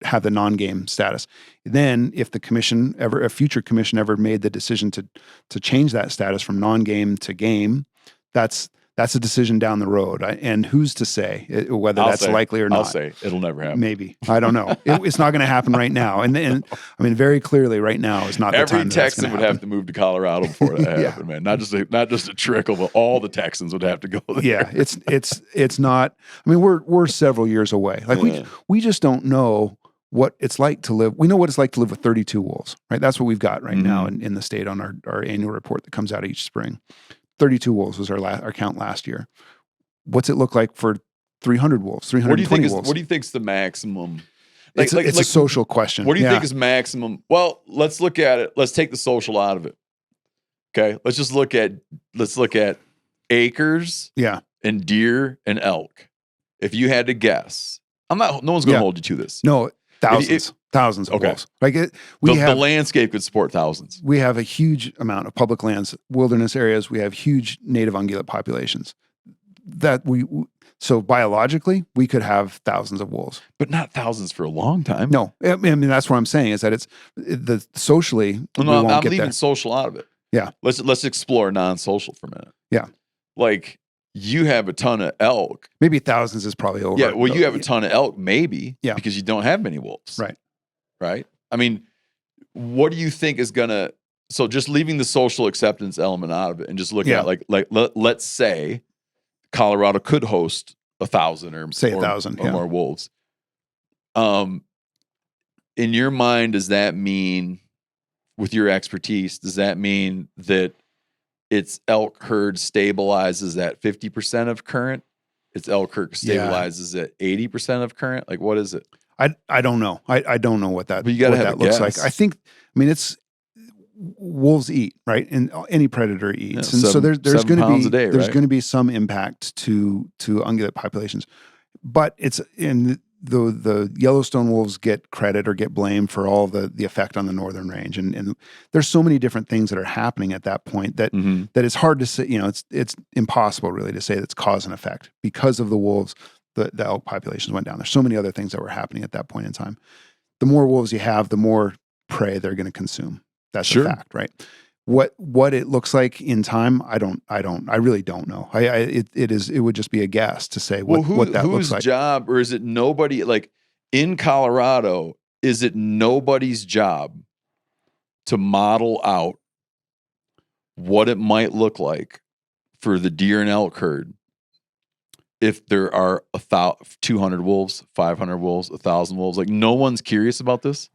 have the non-game status. Then if a future commission ever made the decision to change that status from non-game to game, that's That's a decision down the road. And who's to say whether I'll that's say- likely or not? I'll say it'll never happen. Maybe. I don't know. It's not going to happen right now. And I mean, very clearly right now is not the Every time that's Texan going would to have happen. to move to Colorado before that Yeah. happened, man. Not just a trickle, but all the Texans would have to go there. Yeah, it's not. I mean, we're several years away. Like we just don't know what it's like to live. We know what it's like to live with 32 wolves, right? That's what we've got right now in the state on our annual report that comes out each spring. 32 wolves was our count last year. What's it look like for 300 wolves? 320 wolves? What do you think's the maximum? It's a social question. What do you think is maximum? Well, let's look at it. Let's take the social out of it. Okay, let's look at acres, and deer and elk. If you had to guess, no one's going to hold you to this. No, thousands of wolves. Like the landscape could support thousands. We have a huge amount of public lands, wilderness areas. We have huge native ungulate populations. So biologically, we could have thousands of wolves, but not thousands for a long time. No, I mean that's what I'm saying is that it's socially. No, I'm leaving social out of it. Yeah, let's explore non-social for a minute. Yeah, like you have a ton of elk. Maybe thousands is probably over. Yeah, well, you have a ton of elk, maybe. Yeah, because you don't have many wolves. Right. I mean, what do you think is gonna? So just leaving the social acceptance element out of it, and just looking at let's say Colorado could host 1,000 or 1,000 or more wolves. In your mind, does that mean, with your expertise, does that mean that its elk herd stabilizes at 50% of current? Its elk herd stabilizes at 80% of current? Like, what is it? I don't know. I don't know what that, but you gotta what have that looks like. I mean, it's wolves eat, right? And any predator eats. And so there's going to be there's going to be some impact to ungulate populations. But it's in the Yellowstone wolves get credit or get blamed for all the effect on the northern range. And there's so many different things that are happening at that point that it's hard to say, it's impossible really to say that's cause and effect. Because of the wolves, the elk populations went down. There's so many other things that were happening at that point in time. The more wolves you have, the more prey they're going to consume. That's a fact, right? What it looks like in time, I really don't know. It would just be a guess to say what that looks like. Whose job, or is it nobody, like in Colorado, is it nobody's job to model out what it might look like for the deer and elk herd if there are 200 wolves, 500 wolves, 1,000 wolves? Like, no one's curious about this?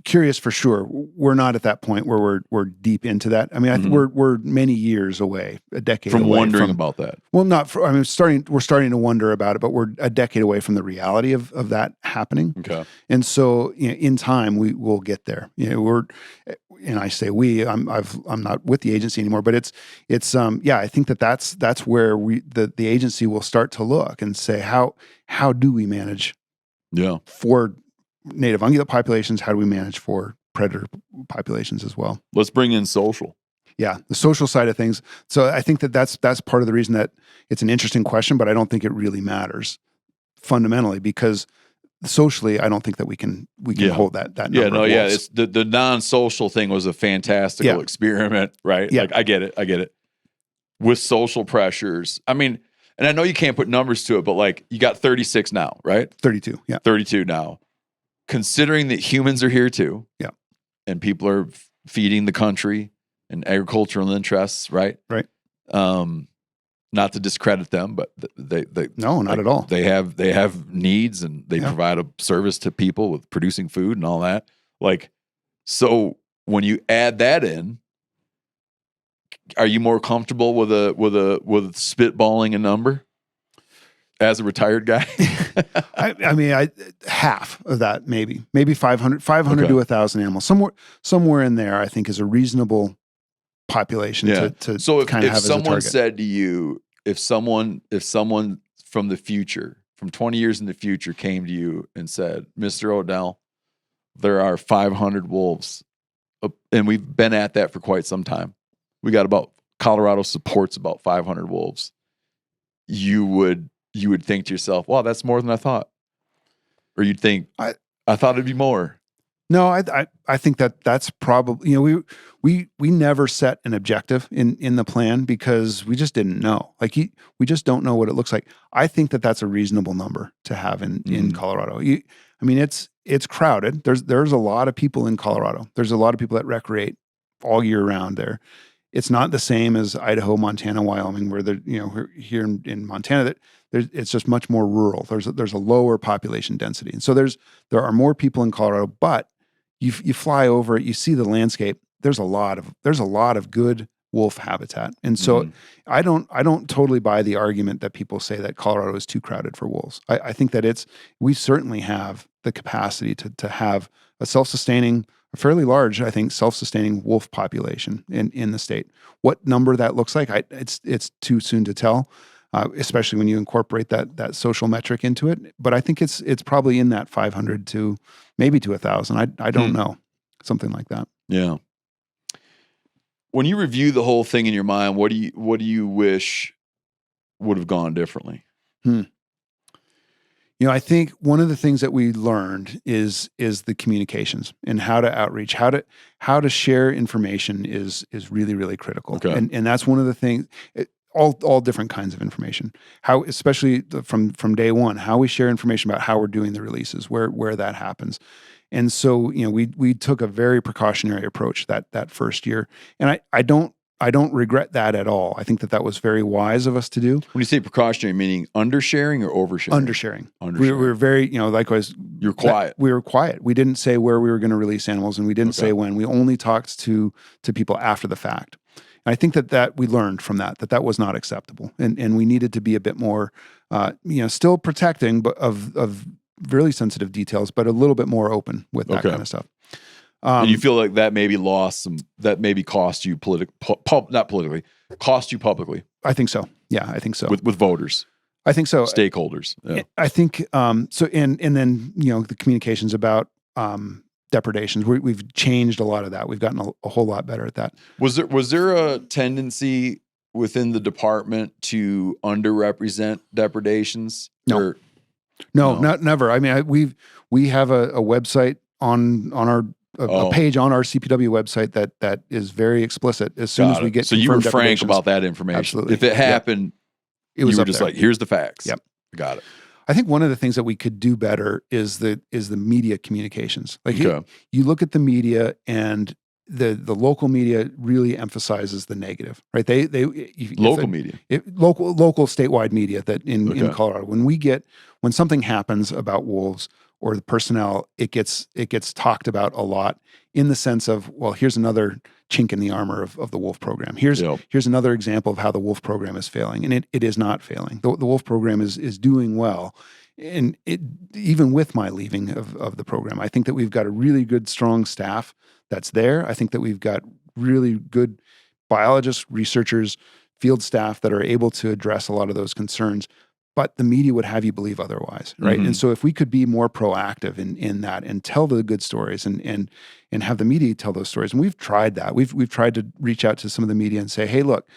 Curious for sure. We're not at that point where we're deep into that. I mean, I think we're many years away, a decade from away wondering about that. Well, we're starting to wonder about it, but we're a decade away from the reality of that happening. Okay. And so in time we will get there. And I say I'm not with the agency anymore, but it's I think that's where the agency will start to look and say how do we manage for native ungulate populations? How do we manage for predator populations as well? Let's bring in social. Yeah, the social side of things. So I think that's part of the reason that it's an interesting question, but I don't think it really matters fundamentally because socially, I don't think that we can hold that number. Yeah, no, of wolves. It's the non-social thing was a fantastical experiment, right? Yeah. Like I get it. With social pressures, I mean, and I know you can't put numbers to it, but like you got 36 now, right? 32, yeah. 32 now. Considering that humans are here too, and people are feeding the country and agricultural interests, right? Right. Not to discredit them, but they no, not at all. They have needs and they provide a service to people with producing food and all that. Like, so when you add that in, are you more comfortable with spitballing a number as a retired guy? I mean, half of that, maybe 500 to 1,000 animals, somewhere in there. I think is a reasonable population to so kind of have if someone as a target. said to you, if someone from the future, from 20 years in the future, came to you and said, Mr. Odell, there are 500 wolves, and we've been at that for quite some time. Colorado supports about 500 wolves. You would think to yourself, wow, that's more than I thought. Or you'd think, I thought it'd be more. No, I think that's probably, you know, we never set an objective in the plan because we just didn't know. Like we just don't know what it looks like. I think that's a reasonable number to have in Colorado. I mean, it's crowded. There's a lot of people in Colorado. There's a lot of people that recreate all year round there. It's not the same as Idaho, Montana, Wyoming, where here in Montana that it's just much more rural. There's a lower population density, and so there are more people in Colorado, but you fly over it, you see the landscape. There's a lot of good wolf habitat, and so I don't totally buy the argument that people say that Colorado is too crowded for wolves. I think that we certainly have the capacity to have a self-sustaining, a fairly large, I think, self-sustaining wolf population in the state. What number that looks like, it's too soon to tell. Especially when you incorporate that social metric into it. But I think it's probably in that 500 to maybe to 1,000. I don't know, something like that. Yeah. When you review the whole thing in your mind, what do you wish would have gone differently? You know, I think one of the things that we learned is the communications and how to outreach, how to share information is really, really critical. Okay. And that's one of the things. All different kinds of information. How, especially from day one, how we share information about how we're doing the releases, where that happens. And so, you know, we took a very precautionary approach that first year, and I don't regret that at all. I think that was very wise of us to do. When you say precautionary, meaning undersharing or oversharing? Undersharing. We were very, you know, likewise. You're quiet. We were quiet. We didn't say where we were going to release animals, and we didn't say when. We only talked to people after the fact. I think that we learned from that was not acceptable, and we needed to be a bit more, still protecting, but of really sensitive details, but a little bit more open with that kind of stuff. And you feel like that maybe that maybe cost you cost you publicly. I think so. Yeah, I think so. With voters. I think so. Stakeholders. Yeah. I think so. And then the communications about depredations. We've changed a lot of that. We've gotten a whole lot better at that. Was there a tendency within the department to underrepresent depredations? No, never. I mean, we have a website on our a page on our CPW website that is very explicit. As soon as we get so you were frank about that information. Absolutely. If it happened, you were just like, here's the facts. Yep, got it. I think one of the things that we could do better is the media communications. Like you look at the media, and the local media really emphasizes the negative, right? Local statewide media that in Colorado, when something happens about wolves or the personnel, it gets talked about a lot in the sense of, well, here's another chink in the armor of the wolf program. Here's another example of how the wolf program is failing, and it is not failing. The wolf program is doing well, and even with my leaving of the program, I think that we've got a really good, strong staff that's there. I think that we've got really good biologists, researchers, field staff that are able to address a lot of those concerns. But the media would have you believe otherwise, right? Mm-hmm. And so if we could be more proactive in that and tell the good stories and have the media tell those stories, and we've tried that. We've tried to reach out to some of the media and say, hey, look,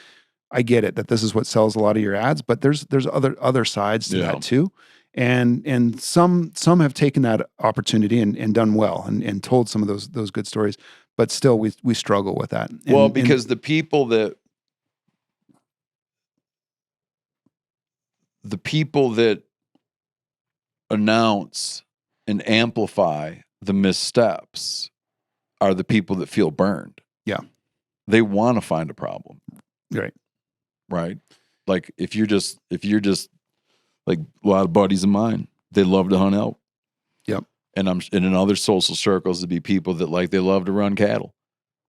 I get it that this is what sells a lot of your ads, but there's other sides to that too. And some have taken that opportunity and done well and told some of those good stories, but still we struggle with that. Because the people that announce and amplify the missteps are the people that feel burned. Yeah. They want to find a problem. Right. Like if you're just like a lot of buddies of mine, they love to hunt elk. Yep. And in other social circles, it'd be people that they love to run cattle.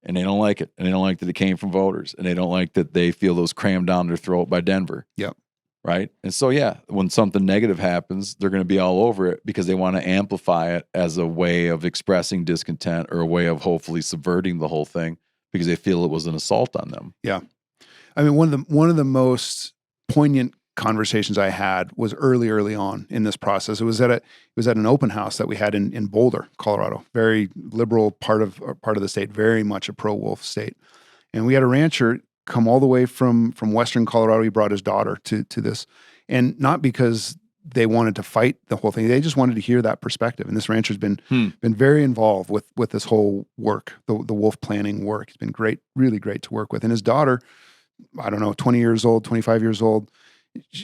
And they don't like it. And they don't like that it came from voters. And they don't like that they feel those crammed down their throat by Denver. Yep. Right. And so, when something negative happens, they're going to be all over it because they want to amplify it as a way of expressing discontent or a way of hopefully subverting the whole thing because they feel it was an assault on them. Yeah. I mean, one of the most poignant conversations I had was early on in this process. It was at an open house that we had in Boulder, Colorado, very liberal part of the state, very much a pro-wolf state. And we had a rancher come all the way from Western Colorado. He brought his daughter to this, and not because they wanted to fight the whole thing. They just wanted to hear that perspective. And this rancher's been very involved with this whole work, the wolf planning work. It's been great, really great to work with. And his daughter, I don't know, 20 years old, 25 years old.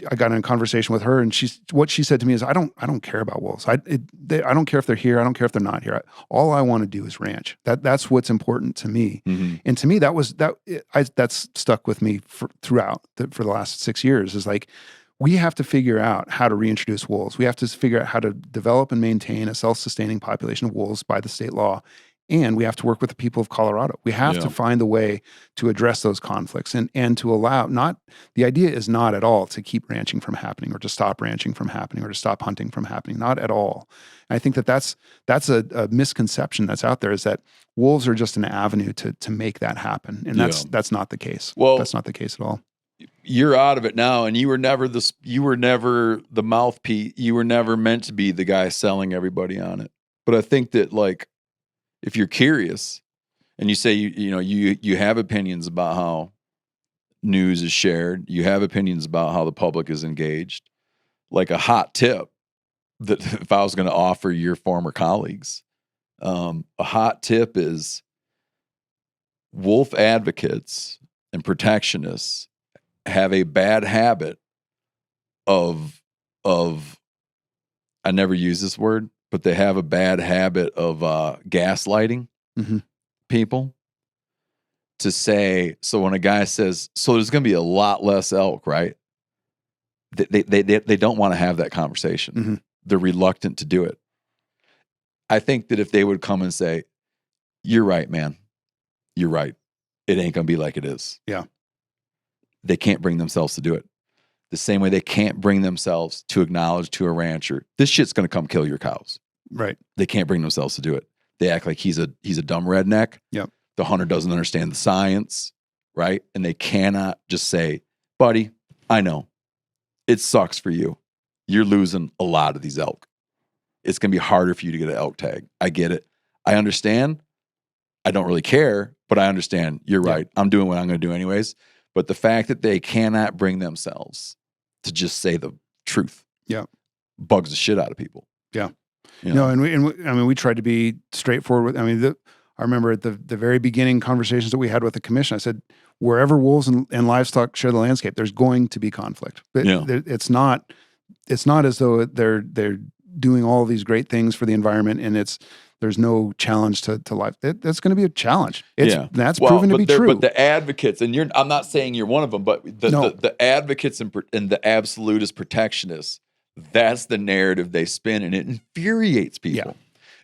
I got in a conversation with her, and what she said to me is, I don't care about wolves. I don't care if they're here. I don't care if they're not here. All I want to do is ranch. That's what's important to me. And to me, that's stuck with me for the last 6 years. Is like, we have to figure out how to reintroduce wolves. We have to figure out how to develop and maintain a self-sustaining population of wolves by the state law. And we have to work with the people of Colorado. We have to find a way to address those conflicts and to allow, the idea is not at all to keep ranching from happening or to stop ranching from happening or to stop hunting from happening, not at all. And I think that's a misconception that's out there, is that wolves are just an avenue to make that happen. And that's not the case. Well, that's not the case at all. You're out of it now, and you were never the mouthpiece. You were never meant to be the guy selling everybody on it. But I think that, like, if you're curious and you say, you have opinions about how news is shared, you have opinions about how the public is engaged, like a hot tip that if I was going to offer your former colleagues, a hot tip is wolf advocates and protectionists have a bad habit of I never use this word, but they have a bad habit of gaslighting people to say, so when a guy says, so there's going to be a lot less elk, right? They don't want to have that conversation. They're reluctant to do it. I think that if they would come and say, you're right, man. You're right. It ain't going to be like it is. Yeah. They can't bring themselves to do it. The same way they can't bring themselves to acknowledge to a rancher, this shit's going to come kill your cows. Right. They can't bring themselves to do it. They act like he's a dumb redneck. Yep. The hunter doesn't understand the science, right? And they cannot just say, buddy, I know. It sucks for you. You're losing a lot of these elk. It's going to be harder for you to get an elk tag. I get it. I understand. I don't really care, but I understand. You're right. I'm doing what I'm going to do anyways. But the fact that they cannot bring themselves to just say the truth bugs the shit out of people. Yeah. No, and we tried to be straightforward with, I remember at the very beginning conversations that we had with the commission, I said, wherever wolves and livestock share the landscape, there's going to be conflict. But it's not as though they're doing all these great things for the environment and there's no challenge to life. That's going to be a challenge. That's proven to be true. But the advocates, and I'm not saying you're one of them, but the advocates and the absolutist protectionists, that's the narrative they spin, and it infuriates people.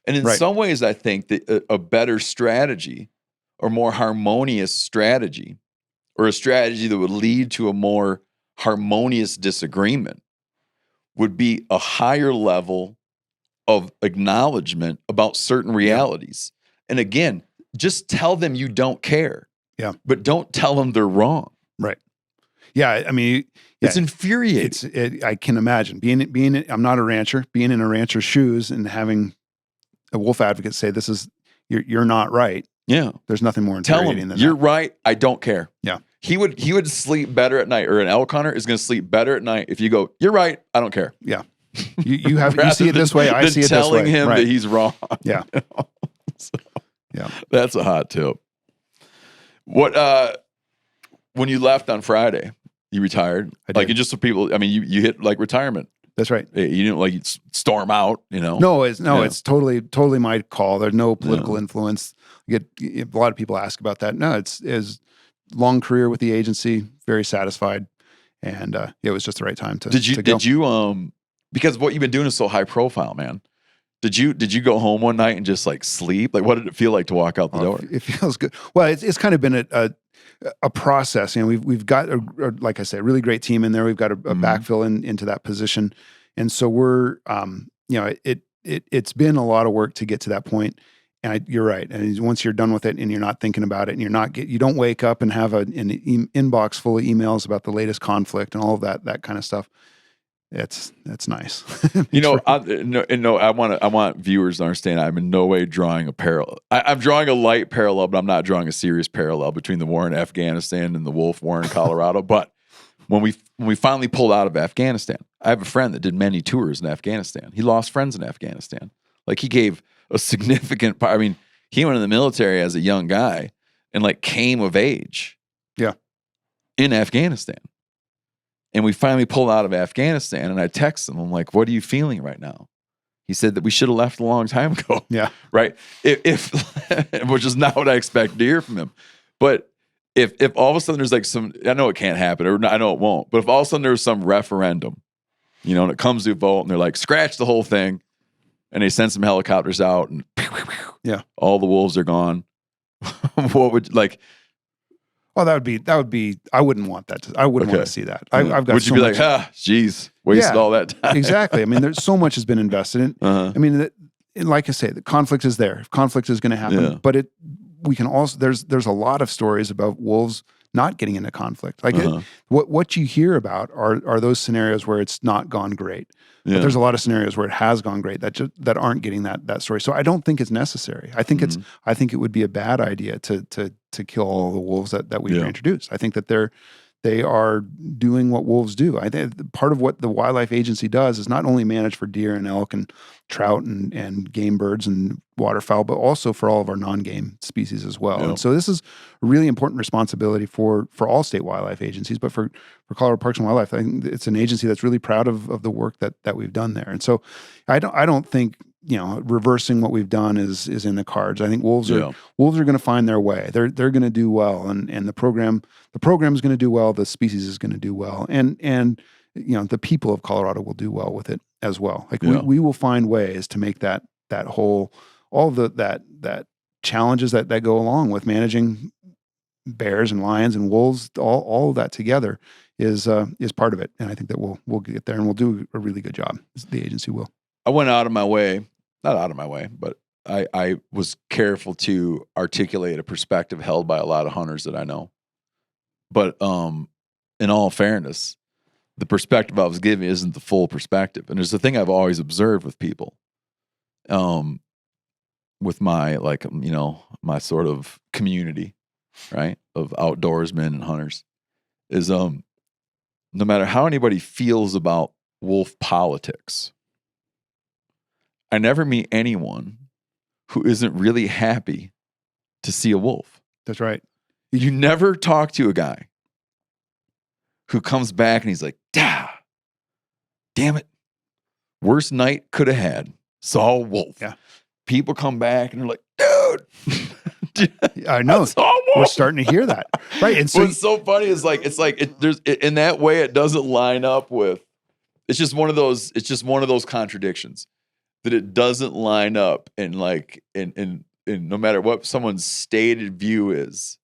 And in some ways, I think that a better strategy or more harmonious strategy, or a strategy that would lead to a more harmonious disagreement, would be a higher level of acknowledgement about certain realities. And again, just tell them you don't care. Yeah. But don't tell them they're wrong. Right. Yeah. I mean, it's infuriating. I can imagine being, I'm not a rancher, being in a rancher's shoes and having a wolf advocate say, you're not right. Yeah. There's nothing more infuriating than you're that. right. I don't care. Yeah. He would sleep better at night, or an elk hunter is going to sleep better at night if you go, you're right. I don't care. Yeah. You see it this way. I see it this way. Telling him that he's wrong. Yeah. So, that's a hot tip. What, when you left on Friday, you retired. I did. Just so people, I mean, you hit like retirement. That's right. You didn't like storm out, No, it's totally my call. There's no political influence. A lot of people ask about that. No, it's long career with the agency, very satisfied, and it was just the right time to. Did you because what you've been doing is so high profile, man. Did you go home one night and just like sleep? Like, what did it feel like to walk out the door? It feels good. Well, it's kind of been a process. We've got like I said, a really great team in there. We've got a backfill into that position, and so we're it's been a lot of work to get to that point. And you're right. And once you're done with it and you're not thinking about it and you don't wake up and have an inbox full of emails about the latest conflict and all of that kind of stuff. That's nice. I want viewers to understand I'm in no way drawing a parallel. I'm drawing a light parallel, but I'm not drawing a serious parallel between the war in Afghanistan and the wolf war in Colorado. But when we finally pulled out of Afghanistan, I have a friend that did many tours in Afghanistan. He lost friends in Afghanistan. Like he gave a significant part. I mean, he went in the military as a young guy and like came of age. Yeah. In Afghanistan. And we finally pulled out of Afghanistan and I texted him. I'm like, what are you feeling right now? He said that we should have left a long time ago. Yeah. Right. If which is not what I expect to hear from him. But if all of a sudden there's like some, I know it can't happen, or I know it won't, but if all of a sudden there's some referendum, you know, and it comes to a vote and they're like, scratch the whole thing, and they send some helicopters out and yeah, all the wolves are gone. What would like? Oh, that would be. I wouldn't want that. I wouldn't want to see that. I've got. Would you be like, geez, wasted all that time? Exactly. I mean, there's so much has been invested in. I mean, like I say, the conflict is there. Conflict is going to happen, but we can also there's a lot of stories about wolves not getting into conflict. Like what you hear about are those scenarios where it's not gone great. Yeah. But there's a lot of scenarios where it has gone great that aren't getting that story. So I don't think it's necessary. I think I think it would be a bad idea to kill all the wolves that we've introduced. I think that they are doing what wolves do. I think part of what the wildlife agency does is not only manage for deer and elk and trout and game birds and waterfowl, but also for all of our non-game species as well. And so this is a really important responsibility for all state wildlife agencies, but for Colorado Parks and Wildlife, I think it's an agency that's really proud of the work that we've done there. And so I don't think, you know, reversing what we've done is in the cards. I think wolves are going to find their way. They're going to do well, and the program is going to do well. The species is going to do well, and you know, the people of Colorado will do well with it as well. Like we will find ways to make that whole all that challenges that go along with managing bears and lions and wolves. All of that together is part of it, and I think that we'll get there and we'll do a really good job. The agency will. I went out of my way, not out of my way, but I was careful to articulate a perspective held by a lot of hunters that I know. But in all fairness, the perspective I was giving isn't the full perspective. And there's the thing I've always observed with people, with my, like, you know, my sort of community, right, of outdoorsmen and hunters, is no matter how anybody feels about wolf politics, I never meet anyone who isn't really happy to see a wolf. That's right. You never talk to a guy who comes back and he's like, damn it, worst night could have had, saw a wolf. Yeah. People come back and they're like, dude. I know. We're starting to hear that. Right. And so what's so funny is like, in that way, it doesn't line up with, it's just one of those contradictions. That it doesn't line up, and like in no matter what someone's stated view is,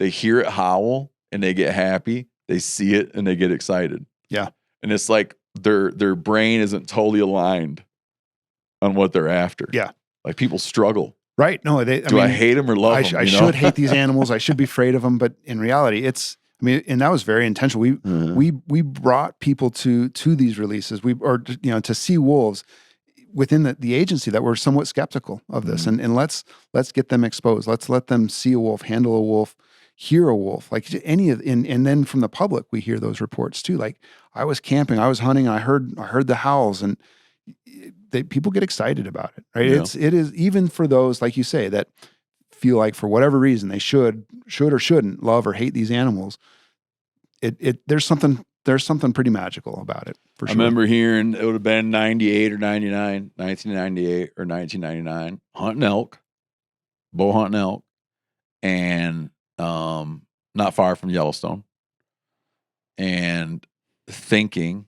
they hear it howl and they get happy. They see it and they get excited. Yeah, and it's like their brain isn't totally aligned on what they're after. Yeah, like people struggle. Right? No, I hate them or love them? I should hate these animals. I should be afraid of them, but in reality, and that was very intentional. We brought people to these releases. To see wolves within the agency that were somewhat skeptical of this, and let's get them exposed. Let's let them see a wolf, handle a wolf, hear a wolf, like and then from the public we hear those reports too. Like I was camping, I was hunting, I heard the howls, and people get excited about it, right? Yeah. It is even for those, like you say, that feel like for whatever reason they should or shouldn't love or hate these animals. There's something pretty magical about it, for sure. I remember hearing it would have been 98 or 99, 1998 or 1999, hunting elk, bow hunting elk, and not far from Yellowstone, and thinking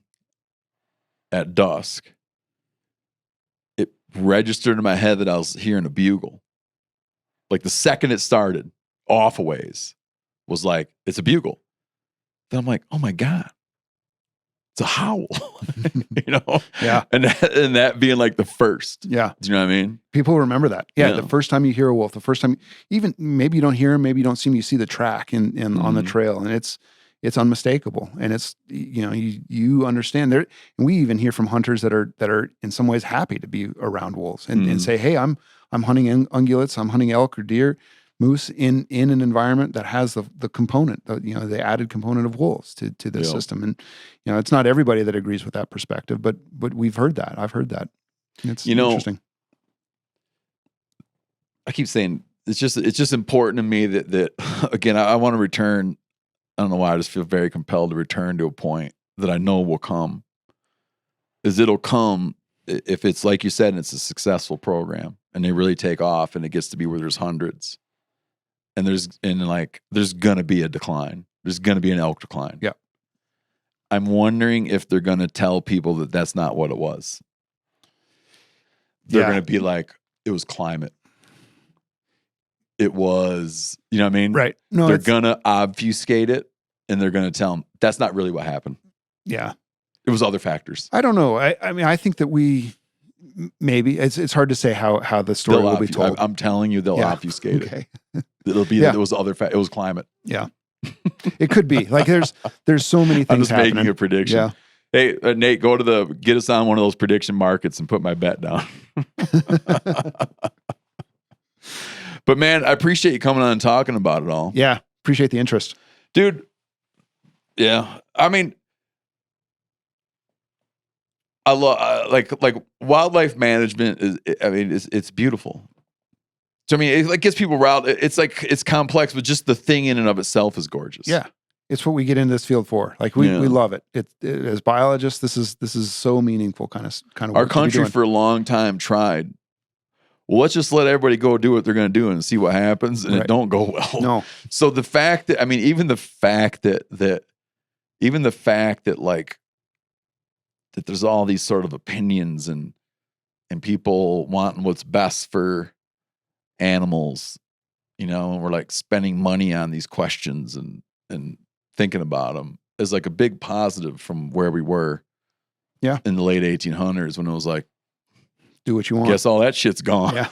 at dusk, it registered in my head that I was hearing a bugle. Like the second it started, off a ways, was like, it's a bugle. Then I'm like, oh my God. It's a howl, you know? Yeah. And that being like the first. Yeah. Do you know what I mean? People remember that. Yeah. The first time you hear a wolf, the first time, even maybe you don't hear him, maybe you don't see him, you see the track on the trail, and it's unmistakable. And it's, you know, you understand there. And we even hear from hunters that are in some ways happy to be around wolves and say, hey, I'm hunting ungulates, I'm hunting elk or deer. moose in an environment that has the component, the added component of wolves to this system. And it's not everybody that agrees with that perspective, but we've heard that. I've heard that. It's interesting. I keep saying it's just important to me that again, I want to return. I don't know why I just feel very compelled to return to a point that I know will come. It'll come if it's like you said, and it's a successful program, and they really take off, and it gets to be where there's hundreds, and there's gonna be a decline. There's gonna be an elk decline. Yeah. I'm wondering if they're gonna tell people that that's not what it was. They're gonna be like, it was climate. It was, you know what I mean? Right. No, they're gonna obfuscate it, and they're gonna tell them that's not really what happened. Yeah. It was other factors. I don't know. I mean, I think that maybe it's hard to say how the story will be told. I'm telling you, they'll obfuscate it. It'll be that it was other it was climate. Yeah. It could be. Like there's so many things I'm just happening. making a prediction. Yeah. Hey, Nate, get us on one of those prediction markets and put my bet down. But man, I appreciate you coming on and talking about it all. Yeah. Appreciate the interest. Dude. Yeah. I mean, I love like wildlife management it's beautiful. So I mean, it gets people riled. It's complex, but just the thing in and of itself is gorgeous. Yeah. It's what we get in this field for. Like we love it. As biologists, this is so meaningful kind of work. Our country for a long time tried. Well, let's just let everybody go do what they're going to do and see what happens, and it don't go well. No. So the fact that even the fact that like that there's all these sort of opinions and people wanting what's best for animals, and we're like spending money on these questions and thinking about them is like a big positive from where we were in the late 1800s when it was like, do what you want. Guess all that shit's gone. Yeah.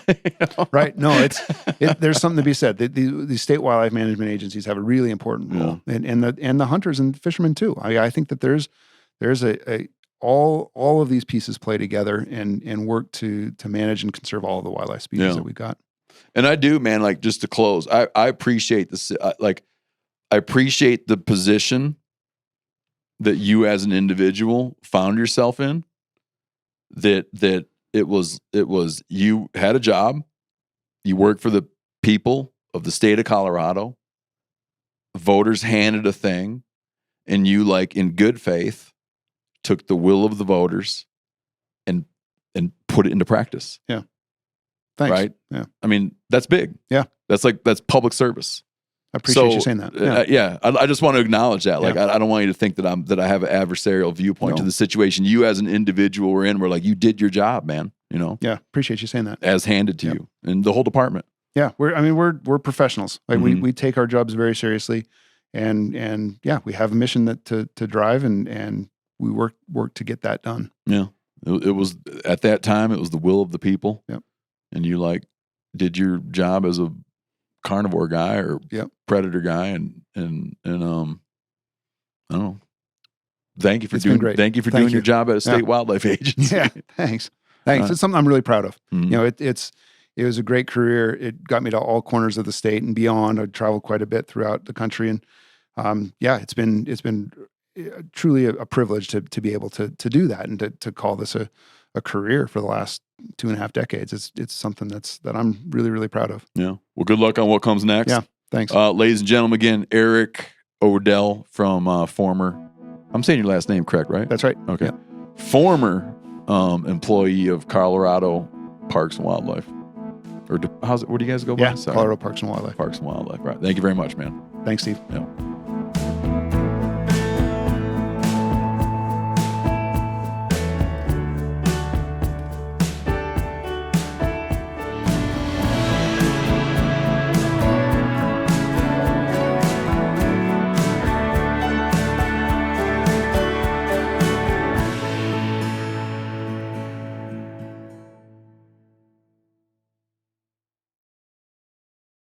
Right. No, there's something to be said. The state wildlife management agencies have a really important role, and the hunters and fishermen too. I think that there's all of these pieces play together and work to manage and conserve all of the wildlife species that we've got. And I do, man. Like just to close, I appreciate this. I appreciate the position that you as an individual found yourself in. That it was you had a job, you worked for the people of the state of Colorado. Voters handed a thing, and you, like in good faith, took the will of the voters and put it into practice. Yeah. Thanks. Right? Yeah. I mean, that's big. Yeah. That's public service. I appreciate you saying that. I just want to acknowledge that. Like, I don't want you to think that I have an adversarial viewpoint to the situation you as an individual were in. Where like you did your job, man. Yeah. Appreciate you saying that. As handed to you, and the whole department. Yeah, we're professionals. Like we take our jobs very seriously, and we have a mission to drive, and we work to get that done. Yeah, it was at that time. It was the will of the people. Yep. And you did your job as a carnivore guy or predator guy, and I don't know. Thank you for doing your job at a state wildlife agency. Yeah, thanks. It's something I'm really proud of. It was a great career. It got me to all corners of the state and beyond. I traveled quite a bit throughout the country, and it's been truly a privilege to be able to do that and to call this a career for the last 2.5 decades. It's something that I'm really, really proud of. Yeah. Well, good luck on what comes next. Yeah. Thanks. Ladies and gentlemen, again, Eric Odell from former, I'm saying your last name correct, right? That's right. Okay. Yeah. Former employee of Colorado Parks and Wildlife. Or what do you guys go by? Yeah, Colorado Parks and Wildlife. Parks and Wildlife, right. Thank you very much, man. Thanks, Steve. Yeah.